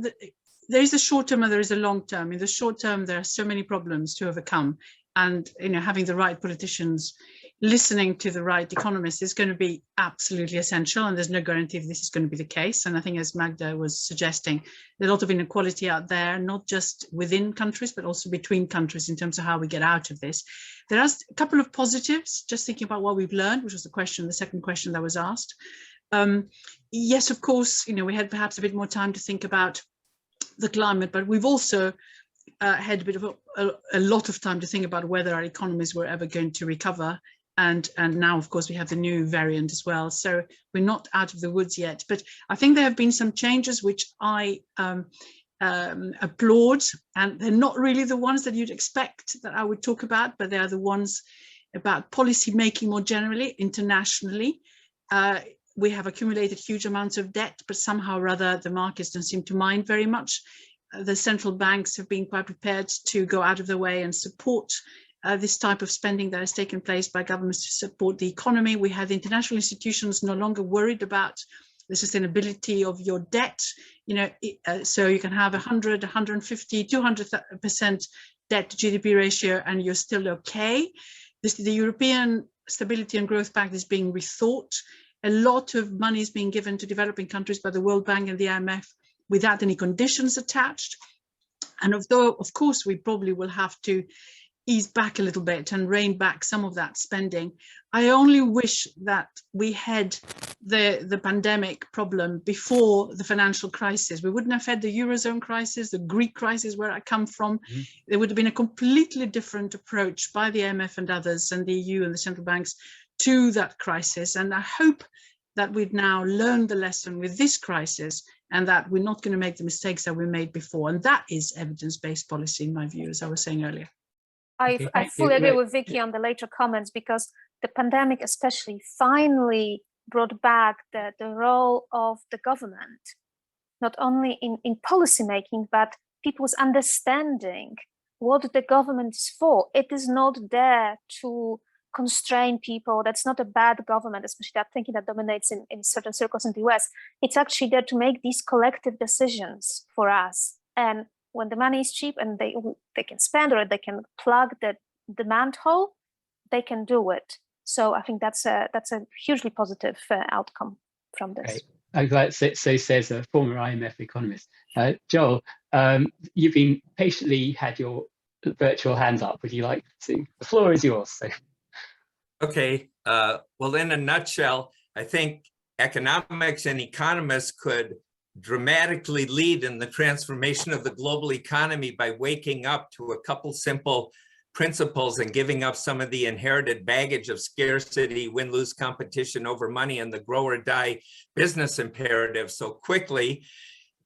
a short term and there is a long term. In the short term, there are so many problems to overcome, and having the right politicians listening to the right economists is going to be absolutely essential, and there's no guarantee if this is going to be the case. And I think, as Magda was suggesting, there's a lot of inequality out there, not just within countries, but also between countries in terms of how we get out of this. There are a couple of positives, just thinking about what we've learned, which was the second question that was asked. Yes, of course, we had perhaps a bit more time to think about the climate, but we've also had a bit of a lot of time to think about whether our economies were ever going to recover. And now, of course, we have the new variant as well. So we're not out of the woods yet. But I think there have been some changes which I applaud. And they're not really the ones that you'd expect that I would talk about, but they are the ones about policy making more generally, internationally. We have accumulated huge amounts of debt, but somehow or other the markets don't seem to mind very much. The central banks have been quite prepared to go out of their way and support this type of spending that has taken place by governments to support the economy. We have international institutions no longer worried about the sustainability of your debt. So you can have 100, 150, 200% debt to GDP ratio and you're still okay. The European Stability and Growth Pact is being rethought. A lot of money is being given to developing countries by the World Bank and the IMF without any conditions attached. And although, of course, we probably will have to ease back a little bit and rein back some of that spending, I only wish that we had the pandemic problem before the financial crisis. We wouldn't have had the Eurozone crisis, the Greek crisis where I come from. Mm-hmm. There would have been a completely different approach by the IMF and others and the EU and the central banks to that crisis. And I hope that we've now learned the lesson with this crisis and that we're not going to make the mistakes that we made before. And that is evidence-based policy, in my view, as I was saying earlier. I fully agree with Vicky on the later comments, because the pandemic especially finally brought back the role of the government, not only in policy making, but people's understanding what the government is for. It is not there to constrain people. That's not a bad government, especially that thinking that dominates in certain circles in the US. It's actually there to make these collective decisions for us. And when the money is cheap and they can spend, or they can plug the demand hole, they can do it. So I think that's a hugely positive outcome from this. Okay. I'm glad. So says a former IMF economist. Joel, you've been patiently had your virtual hands up. Would you like to? The floor is yours. So. Okay. Well, in a nutshell, I think economics and economists could dramatically lead in the transformation of the global economy by waking up to a couple simple principles and giving up some of the inherited baggage of scarcity, win-lose competition over money, and the grow or die business imperative so quickly.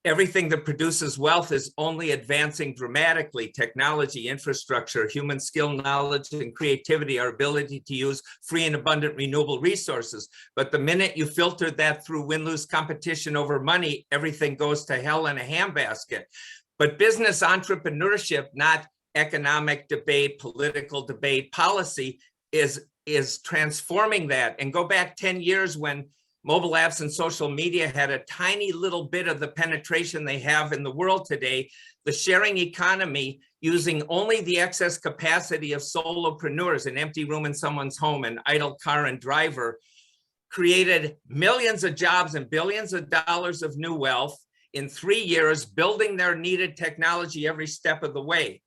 Everything that produces wealth is only advancing dramatically. Technology, infrastructure, human skill, knowledge, and creativity, our ability to use free and abundant renewable resources. But the minute you filter that through win-lose competition over money, everything goes to hell in a handbasket. But business entrepreneurship, not economic debate, political debate, policy, is transforming that. And go back 10 years when mobile apps and social media had a tiny little bit of the penetration they have in the world today. The sharing economy, using only the excess capacity of solopreneurs, an empty room in someone's home, an idle car and driver, created millions of jobs and billions of dollars of new wealth in 3 years, building their needed technology every step of the way.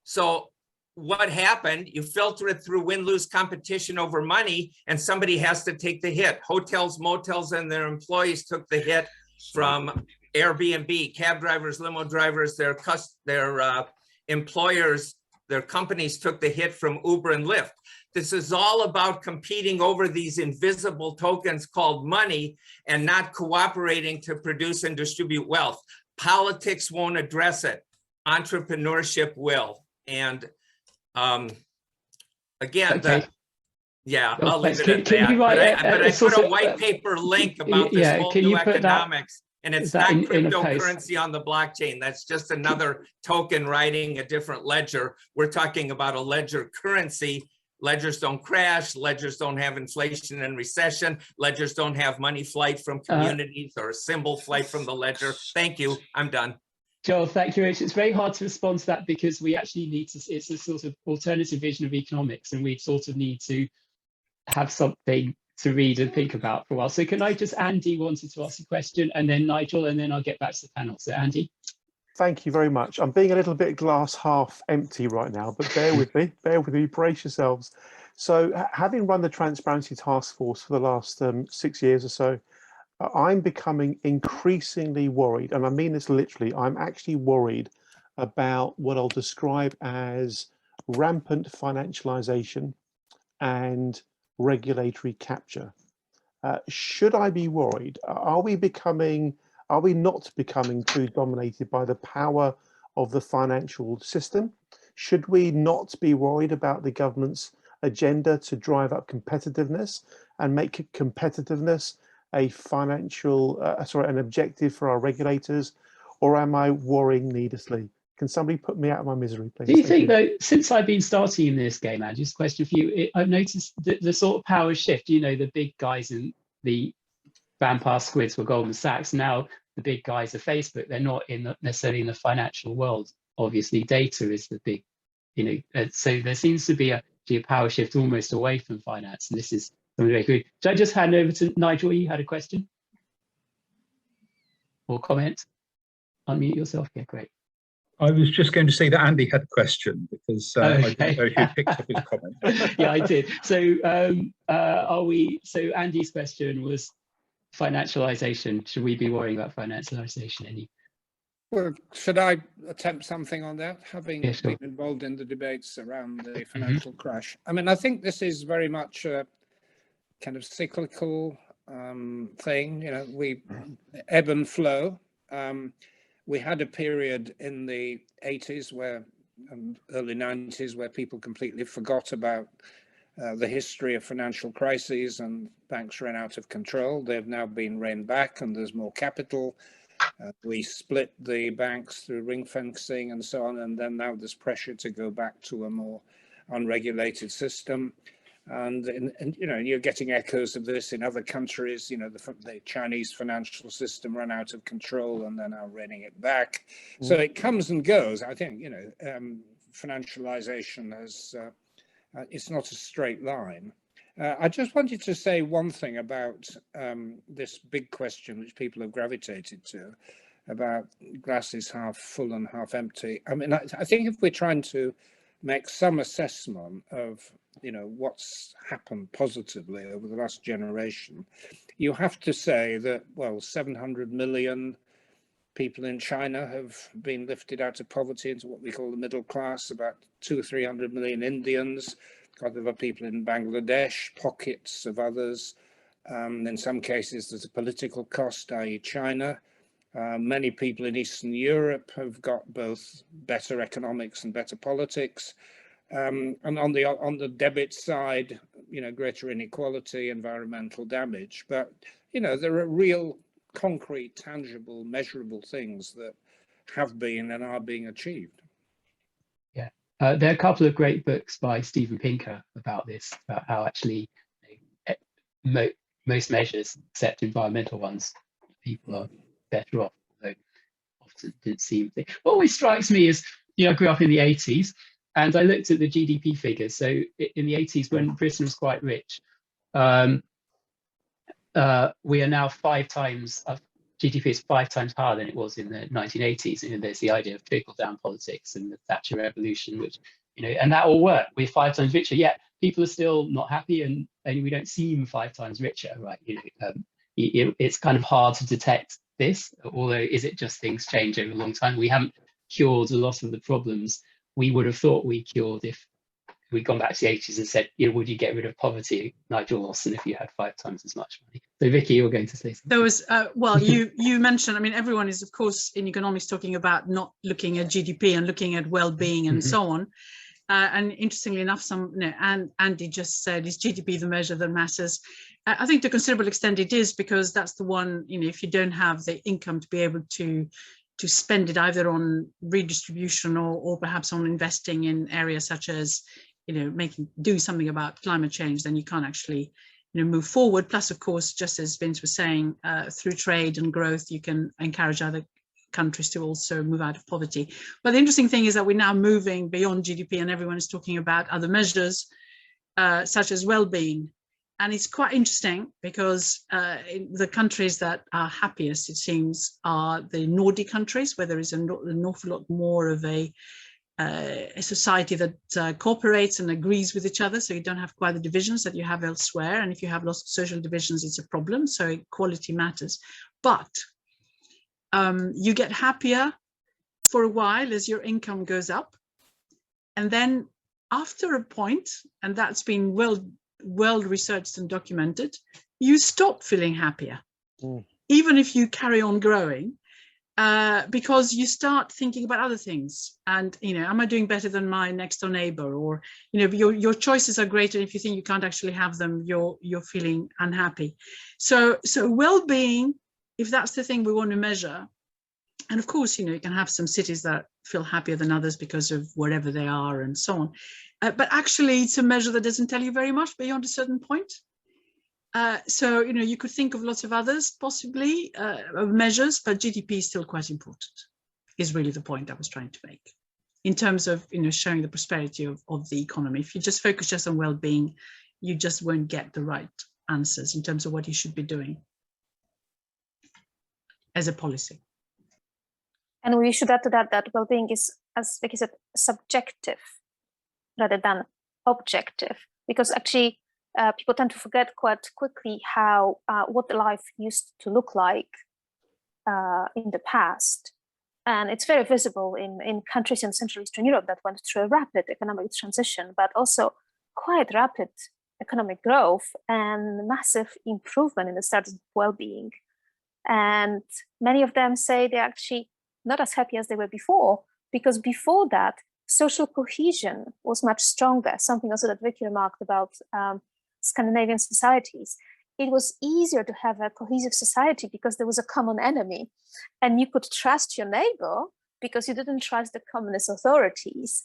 So what happened? You filter it through win-lose competition over money, and somebody has to take the hit. Hotels, motels, and their employees took the hit from Airbnb. Cab drivers, limo drivers, their employers, their companies took the hit from Uber and Lyft. This is all about competing over these invisible tokens called money and not cooperating to produce and distribute wealth. Politics won't address it. Entrepreneurship will. And again, Okay. I'll leave it at that. But I put a white paper link about this whole new economics, and it's not cryptocurrency on the blockchain. That's just another token riding a different ledger. We're talking about a ledger currency. Ledgers don't crash. Ledgers don't have inflation and recession. Ledgers don't have money flight from communities or a symbol flight from the ledger. Thank you. I'm done. Joel, thank you, Rich. It's very hard to respond to that because we actually need to, it's a sort of alternative vision of economics, and we sort of need to have something to read and think about for a while. So can I just, Andy wanted to ask a question, and then Nigel, and then I'll get back to the panel. So Andy. Thank you very much. I'm being a little bit glass half empty right now, but bear with me, brace yourselves. So having run the Transparency Task Force for the last 6 years or so, I'm becoming increasingly worried, and I mean this literally, I'm actually worried about what I'll describe as rampant financialization and regulatory capture. Should I be worried? Are we not becoming too dominated by the power of the financial system? Should we not be worried about the government's agenda to drive up competitiveness and make competitiveness a an objective for our regulators, or am I worrying needlessly? Can somebody put me out of my misery, please? Do you think, though, since I've been starting in this game, Andy, just a question for you, I've noticed the sort of power shift, you know, the big guys in the vampire squids were Goldman Sachs. Now the big guys are Facebook. They're not necessarily in the financial world. Obviously, data is the big, so there seems to be a power shift almost away from finance, and this is something very good. Should I just hand over to Nigel? You had a question or comment? Unmute yourself. Yeah, great. I was just going to say that Andy had a question because I didn't know who picked up his comment. Yeah, I did. So so Andy's question was financialization. Should we be worrying about financialization? Well, should I attempt something on that, having been involved in the debates around the financial crash? I mean, I think this is very much a kind of cyclical thing. We ebb and flow. We had a period in the 80s and early 90s where people completely forgot about the history of financial crises, and banks ran out of control. They've now been reined back and there's more capital. We split the banks through ring fencing and so on, and then now there's pressure to go back to a more unregulated system. And you're getting echoes of this in other countries. The Chinese financial system ran out of control and they're now reining it back. So it comes and goes. I think financialization it's not a straight line. I just wanted to say one thing about this big question which people have gravitated to about glasses half full and half empty. I mean, I think if we're trying to make some assessment of what's happened positively over the last generation, you have to say that, well, 700 million People in China have been lifted out of poverty into what we call the middle class, about 200 or 300 million Indians, got other people in Bangladesh, pockets of others. In some cases, there's a political cost, i.e. China. Many people in Eastern Europe have got both better economics and better politics. And on the debit side, greater inequality, environmental damage. But, there are real concrete, tangible, measurable things that have been and are being achieved. Yeah, there are a couple of great books by Steven Pinker about this, about how actually most measures, except environmental ones, people are better off, although often didn't seem. What always strikes me is, I grew up in the 80s, and I looked at the GDP figures. So in the 80s, when Britain was quite rich, we are now 5 times, GDP is 5 times higher than it was in the 1980s. And there's the idea of trickle-down politics and the Thatcher revolution, which, and that all worked. We're 5 times richer, yet people are still not happy, and we don't seem 5 times richer, right? It's kind of hard to detect this, although is it just things change over a long time? We haven't cured a lot of the problems we would have thought we cured if we'd gone back to the 80s and said, would you get rid of poverty, Nigel Lawson, if you had 5 times as much money? So Vicky, you're going to say something. There was, well, you mentioned, everyone is, of course, in economics talking about not looking at GDP and looking at well-being and so on. And interestingly enough, and Andy just said, is GDP the measure that matters? I think to a considerable extent it is, because that's the one, if you don't have the income to be able to spend it either on redistribution or perhaps on investing in areas such as, doing something about climate change, then you can't actually, move forward. Plus, of course, just as Vince was saying, through trade and growth, you can encourage other countries to also move out of poverty. But the interesting thing is that we're now moving beyond GDP, and everyone is talking about other measures, such as well-being. And it's quite interesting because the countries that are happiest, it seems, are the Nordic countries, where there is an awful lot more of a society that cooperates and agrees with each other. So you don't have quite the divisions that you have elsewhere. And if you have lots of social divisions, it's a problem. So equality matters. But you get happier for a while as your income goes up. And then after a point, and that's been well researched and documented, you stop feeling happier, even if you carry on growing, because you start thinking about other things. And, am I doing better than my next door neighbor? Or, your choices are greater. If you think you can't actually have them, you're feeling unhappy. So well-being, if that's the thing we want to measure, and of course, you can have some cities that feel happier than others because of wherever they are and so on. But actually, it's a measure that doesn't tell you very much beyond a certain point. So, you could think of lots of others, possibly, of measures, but GDP is still quite important, is really the point I was trying to make, in terms of, showing the prosperity of the economy. If you just focus just on well-being, you just won't get the right answers in terms of what you should be doing as a policy. And we should add to that well-being is, as Vicky said, subjective rather than objective, because actually people tend to forget quite quickly how what life used to look like in the past. And it's very visible in countries in Central Eastern Europe that went through a rapid economic transition, but also quite rapid economic growth and massive improvement in the status of well-being. And many of them say they're actually not as happy as they were before, because before that, social cohesion was much stronger, something also that Vicky remarked about Scandinavian societies. It was easier to have a cohesive society because there was a common enemy, and you could trust your neighbor because you didn't trust the communist authorities,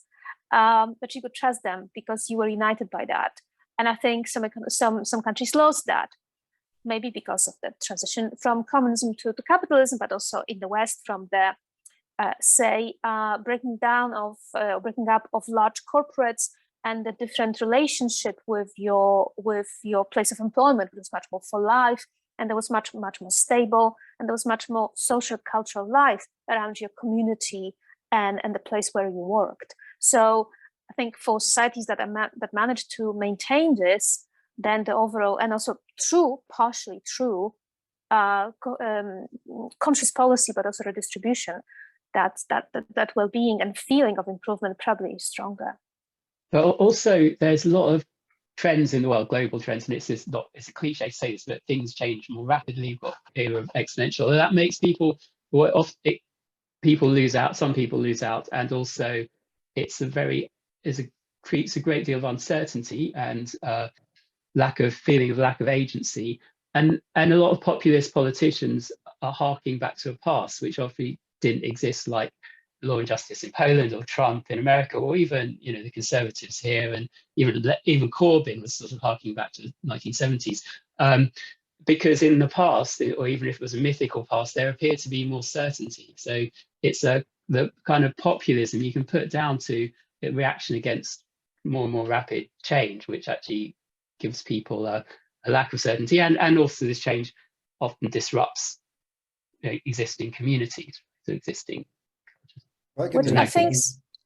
but you could trust them because you were united by that. And I think some countries lost that, maybe because of the transition from communism to capitalism, but also in the West from the breaking up of large corporates and the different relationship with your place of employment was much more for life, and there was much more stable, and there was much more social cultural life around your community and the place where you worked. So I think for societies that managed to maintain this, then the overall, and also partially true, conscious policy, but also redistribution, that well-being and feeling of improvement probably is stronger. But also, there's a lot of trends in the world, global trends, and it's a cliche to say this, but things change more rapidly. We've got era of exponential, and that makes people lose out. Some people lose out, and also creates a great deal of uncertainty and lack of agency. And a lot of populist politicians are harking back to a past which obviously didn't exist, like Law and Justice in Poland, or Trump in America, or even the Conservatives here, and even Corbyn was sort of harking back to the 1970s. Because in the past, or even if it was a mythical past, there appeared to be more certainty. So it's the kind of populism you can put down to a reaction against more and more rapid change, which actually gives people a lack of certainty, and also this change often disrupts existing communities, so existing. Which I think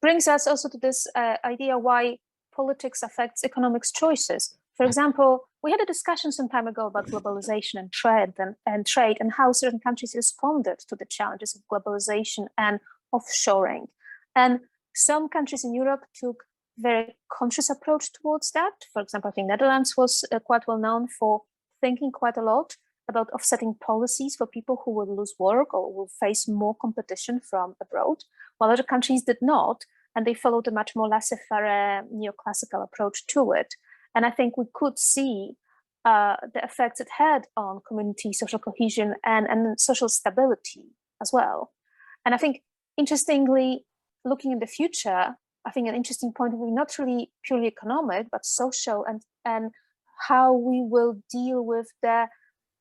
brings us also to this idea why politics affects economics choices. For example, we had a discussion some time ago about globalization and trade and how certain countries responded to the challenges of globalization and offshoring. And some countries in Europe took very conscious approach towards that. For example, I think Netherlands was quite well known for thinking quite a lot about offsetting policies for people who will lose work or will face more competition from abroad, while other countries did not, and they followed a much more laissez-faire neoclassical approach to it. And I think we could see the effects it had on community social cohesion and social stability as well. And I think, interestingly, looking in the future, I think an interesting point will be not really purely economic, but social, and how we will deal with the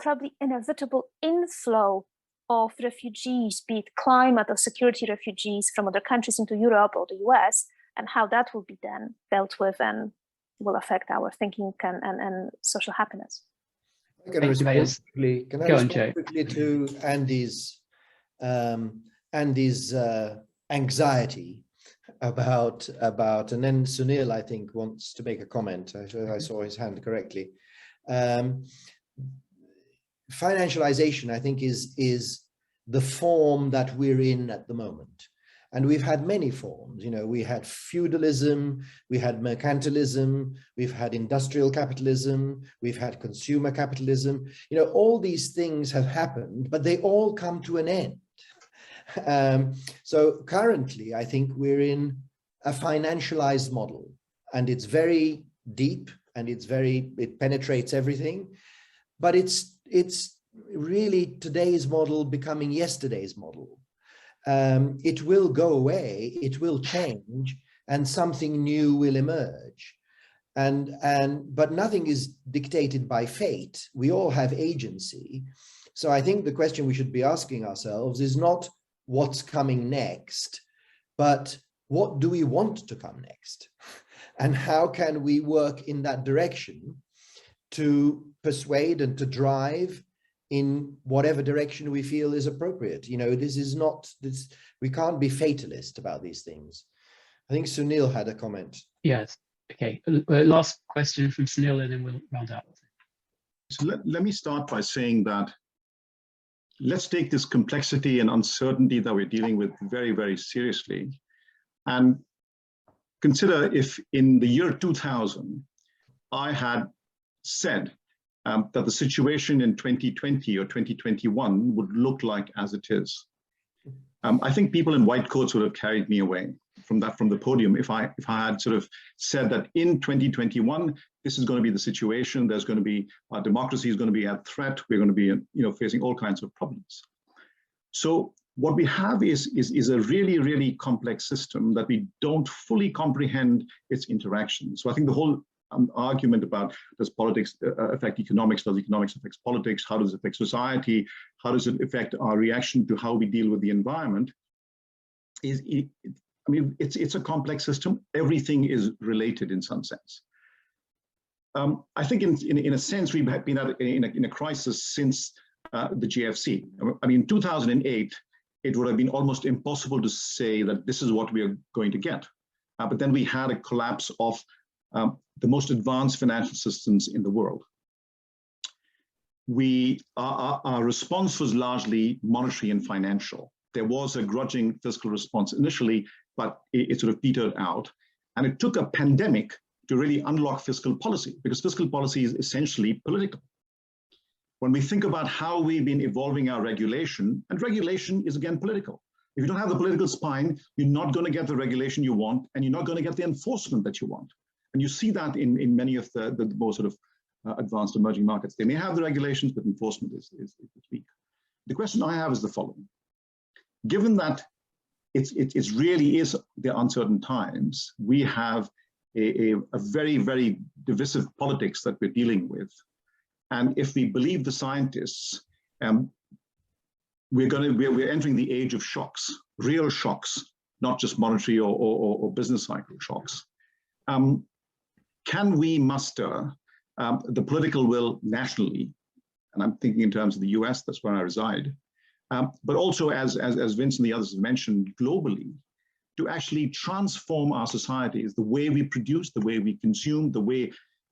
probably inevitable inflow of refugees, be it climate or security refugees from other countries into Europe or the US, and how that will be then dealt with and will affect our thinking and social happiness. Can I respond quickly to Andy's anxiety about, and then Sunil, I think, wants to make a comment. I saw his hand correctly. Financialization, I think, is the form that we're in at the moment. And we've had many forms. We had feudalism, we had mercantilism, we've had industrial capitalism, we've had consumer capitalism. All these things have happened, but they all come to an end. So currently, I think we're in a financialized model, and it's very deep, and it penetrates everything, but it's really today's model becoming yesterday's model. It will go away, it will change, and something new will emerge. But nothing is dictated by fate. We all have agency. So I think the question we should be asking ourselves is not what's coming next, but what do we want to come next? And how can we work in that direction to persuade and to drive in whatever direction we feel is appropriate? We can't be fatalist about these things. I think Sunil had a comment. Yes. Okay. Last question from Sunil, and then we'll round up. So let me start by saying that let's take this complexity and uncertainty that we're dealing with very, very seriously. And consider if in the year 2000, I had said that the situation in 2020 or 2021 would look like as it is. I think people in white coats would have carried me away from the podium if I had sort of said that in 2021, this is going to be the situation. There's going to be, our democracy is going to be at threat. We're going to be, facing all kinds of problems. So what we have is a really, really complex system that we don't fully comprehend its interaction. So I think the whole argument about does politics affect economics, does economics affect politics, how does it affect society, how does it affect our reaction to how we deal with the environment, it's a complex system. Everything is related in some sense. I think in a sense, we've been in a crisis since the GFC. In 2008, it would have been almost impossible to say that this is what we are going to get. But then we had a collapse of the most advanced financial systems in the world. our response was largely monetary and financial. There was a grudging fiscal response initially, but it sort of petered out. And it took a pandemic to really unlock fiscal policy, because fiscal policy is essentially political. When we think about how we've been evolving our regulation, and regulation is again political. If you don't have the political spine, you're not going to get the regulation you want, and you're not going to get the enforcement that you want. And you see that in many of the more sort of advanced emerging markets. They may have the regulations, but enforcement is weak. The question I have is the following. Given that it really is the uncertain times, we have a very, very divisive politics that we're dealing with. And if we believe the scientists, we're entering the age of shocks, real shocks, not just monetary or business cycle shocks. Can we muster the political will nationally, and I'm thinking in terms of the US, that's where I reside, but also as Vince and the others have mentioned, globally, to actually transform our societies, the way we produce, the way we consume, the way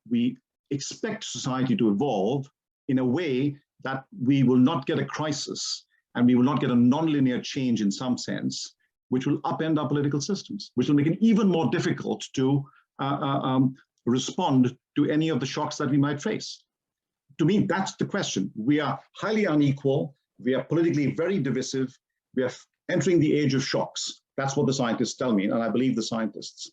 we expect society to evolve in a way that we will not get a crisis and we will not get a nonlinear change in some sense, which will upend our political systems, which will make it even more difficult to respond to any of the shocks that we might face. To me, that's the question. We are highly unequal. We are politically very divisive. We are entering the age of shocks. That's what the scientists tell me, and I believe the scientists.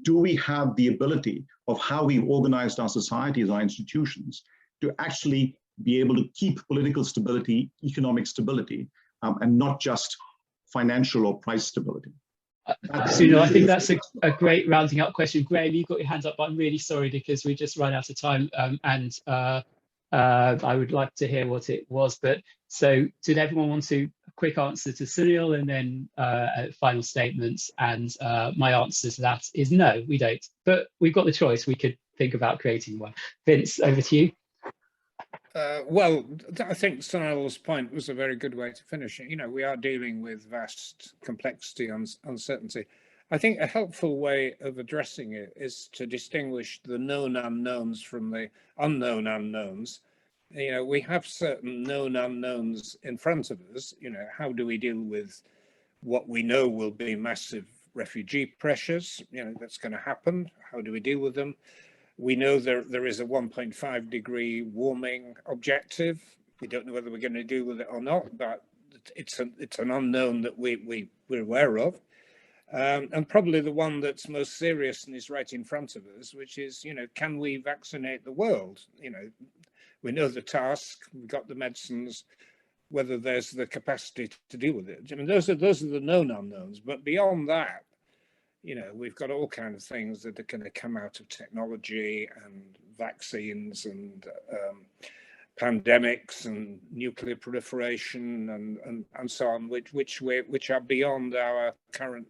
Do we have the ability of how we've organized our societies, our institutions, to actually be able to keep political stability, economic stability, and not just financial or price stability? Sunil, I think that's a great rounding up question. Graham, you've got your hands up, but I'm really sorry because we just run out of time, and I would like to hear what it was. But so did everyone want a quick answer to Sunil and then final statements? And my answer to that is no, we don't. But we've got the choice. We could think about creating one. Vince, over to you. Well, I think Sunil's point was a very good way to finish it. You know, we are dealing with vast complexity and uncertainty. I think a helpful way of addressing it is to distinguish the known unknowns from the unknown unknowns. You know, we have certain known unknowns in front of us. You know, how do we deal with what we know will be massive refugee pressures? You know, that's going to happen. How do we deal with them? We know there is a 1.5 degree warming objective. We don't know whether we're going to deal with it or not, but it's an unknown that we're aware of. And probably the one that's most serious and is right in front of us, which is, you know, can we vaccinate the world? You know, we know the task, we've got the medicines, whether there's the capacity to deal with it. I mean, those are the known unknowns, but beyond that, you know, we've got all kinds of things that are going to come out of technology and vaccines and pandemics and nuclear proliferation and so on, which are beyond our current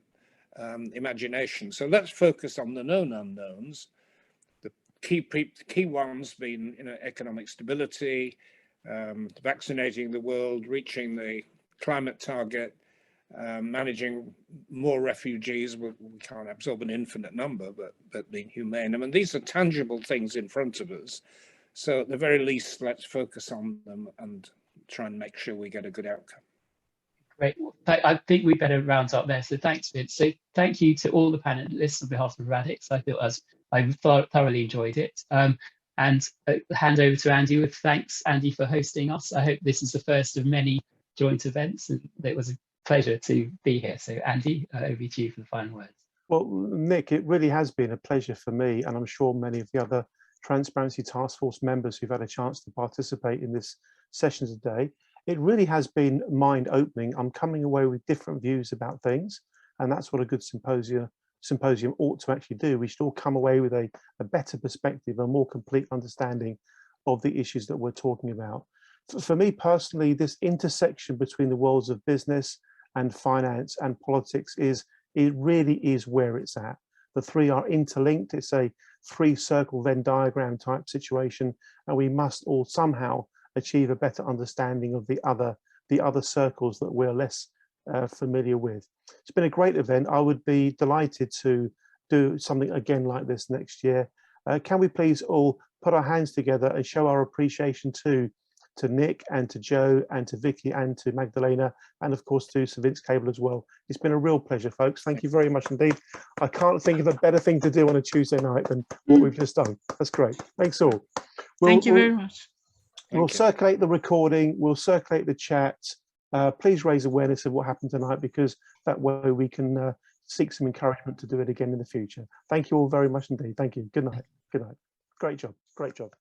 imagination. So let's focus on the known unknowns. The key ones being, you know, economic stability, vaccinating the world, reaching the climate target, managing more refugees. We can't absorb an infinite number, but being humane. I mean, these are tangible things in front of us. So at the very least, let's focus on them and try and make sure we get a good outcome. Great. Well, I think we better round up there. So thanks, Vince. So thank you to all the panelists on behalf of Radix. I thoroughly enjoyed it. And hand over to Andy with thanks, Andy, for hosting us. I hope this is the first of many joint events, and it was a pleasure to be here. So Andy, over to you for the final words. Well, Nick, it really has been a pleasure for me, and I'm sure many of the other Transparency Task Force members who've had a chance to participate in this session today. It really has been mind-opening. I'm coming away with different views about things, and that's what a good symposium ought to actually do. We should all come away with a better perspective, a more complete understanding of the issues that we're talking about. For me personally, this intersection between the worlds of business and finance and politics it really is where it's at. The three are interlinked. It's a three-circle Venn diagram type situation, and we must all somehow achieve a better understanding of the other circles that we're less familiar with. It's been a great event. I would be delighted to do something again like this next year. Can we please all put our hands together and show our appreciation to Nick and to Joe and to Vicky and to Magdalena, and of course to Sir Vince Cable as well. It's been a real pleasure, folks. Thank you very much indeed. I can't think of a better thing to do on a Tuesday night than what we've just done. That's great. Thanks all. Thank you very much. We'll circulate the recording. We'll circulate the chat. Please raise awareness of what happened tonight, because that way we can seek some encouragement to do it again in the future. Thank you all very much indeed. Thank you. Good night. Good night. Great job. Great job.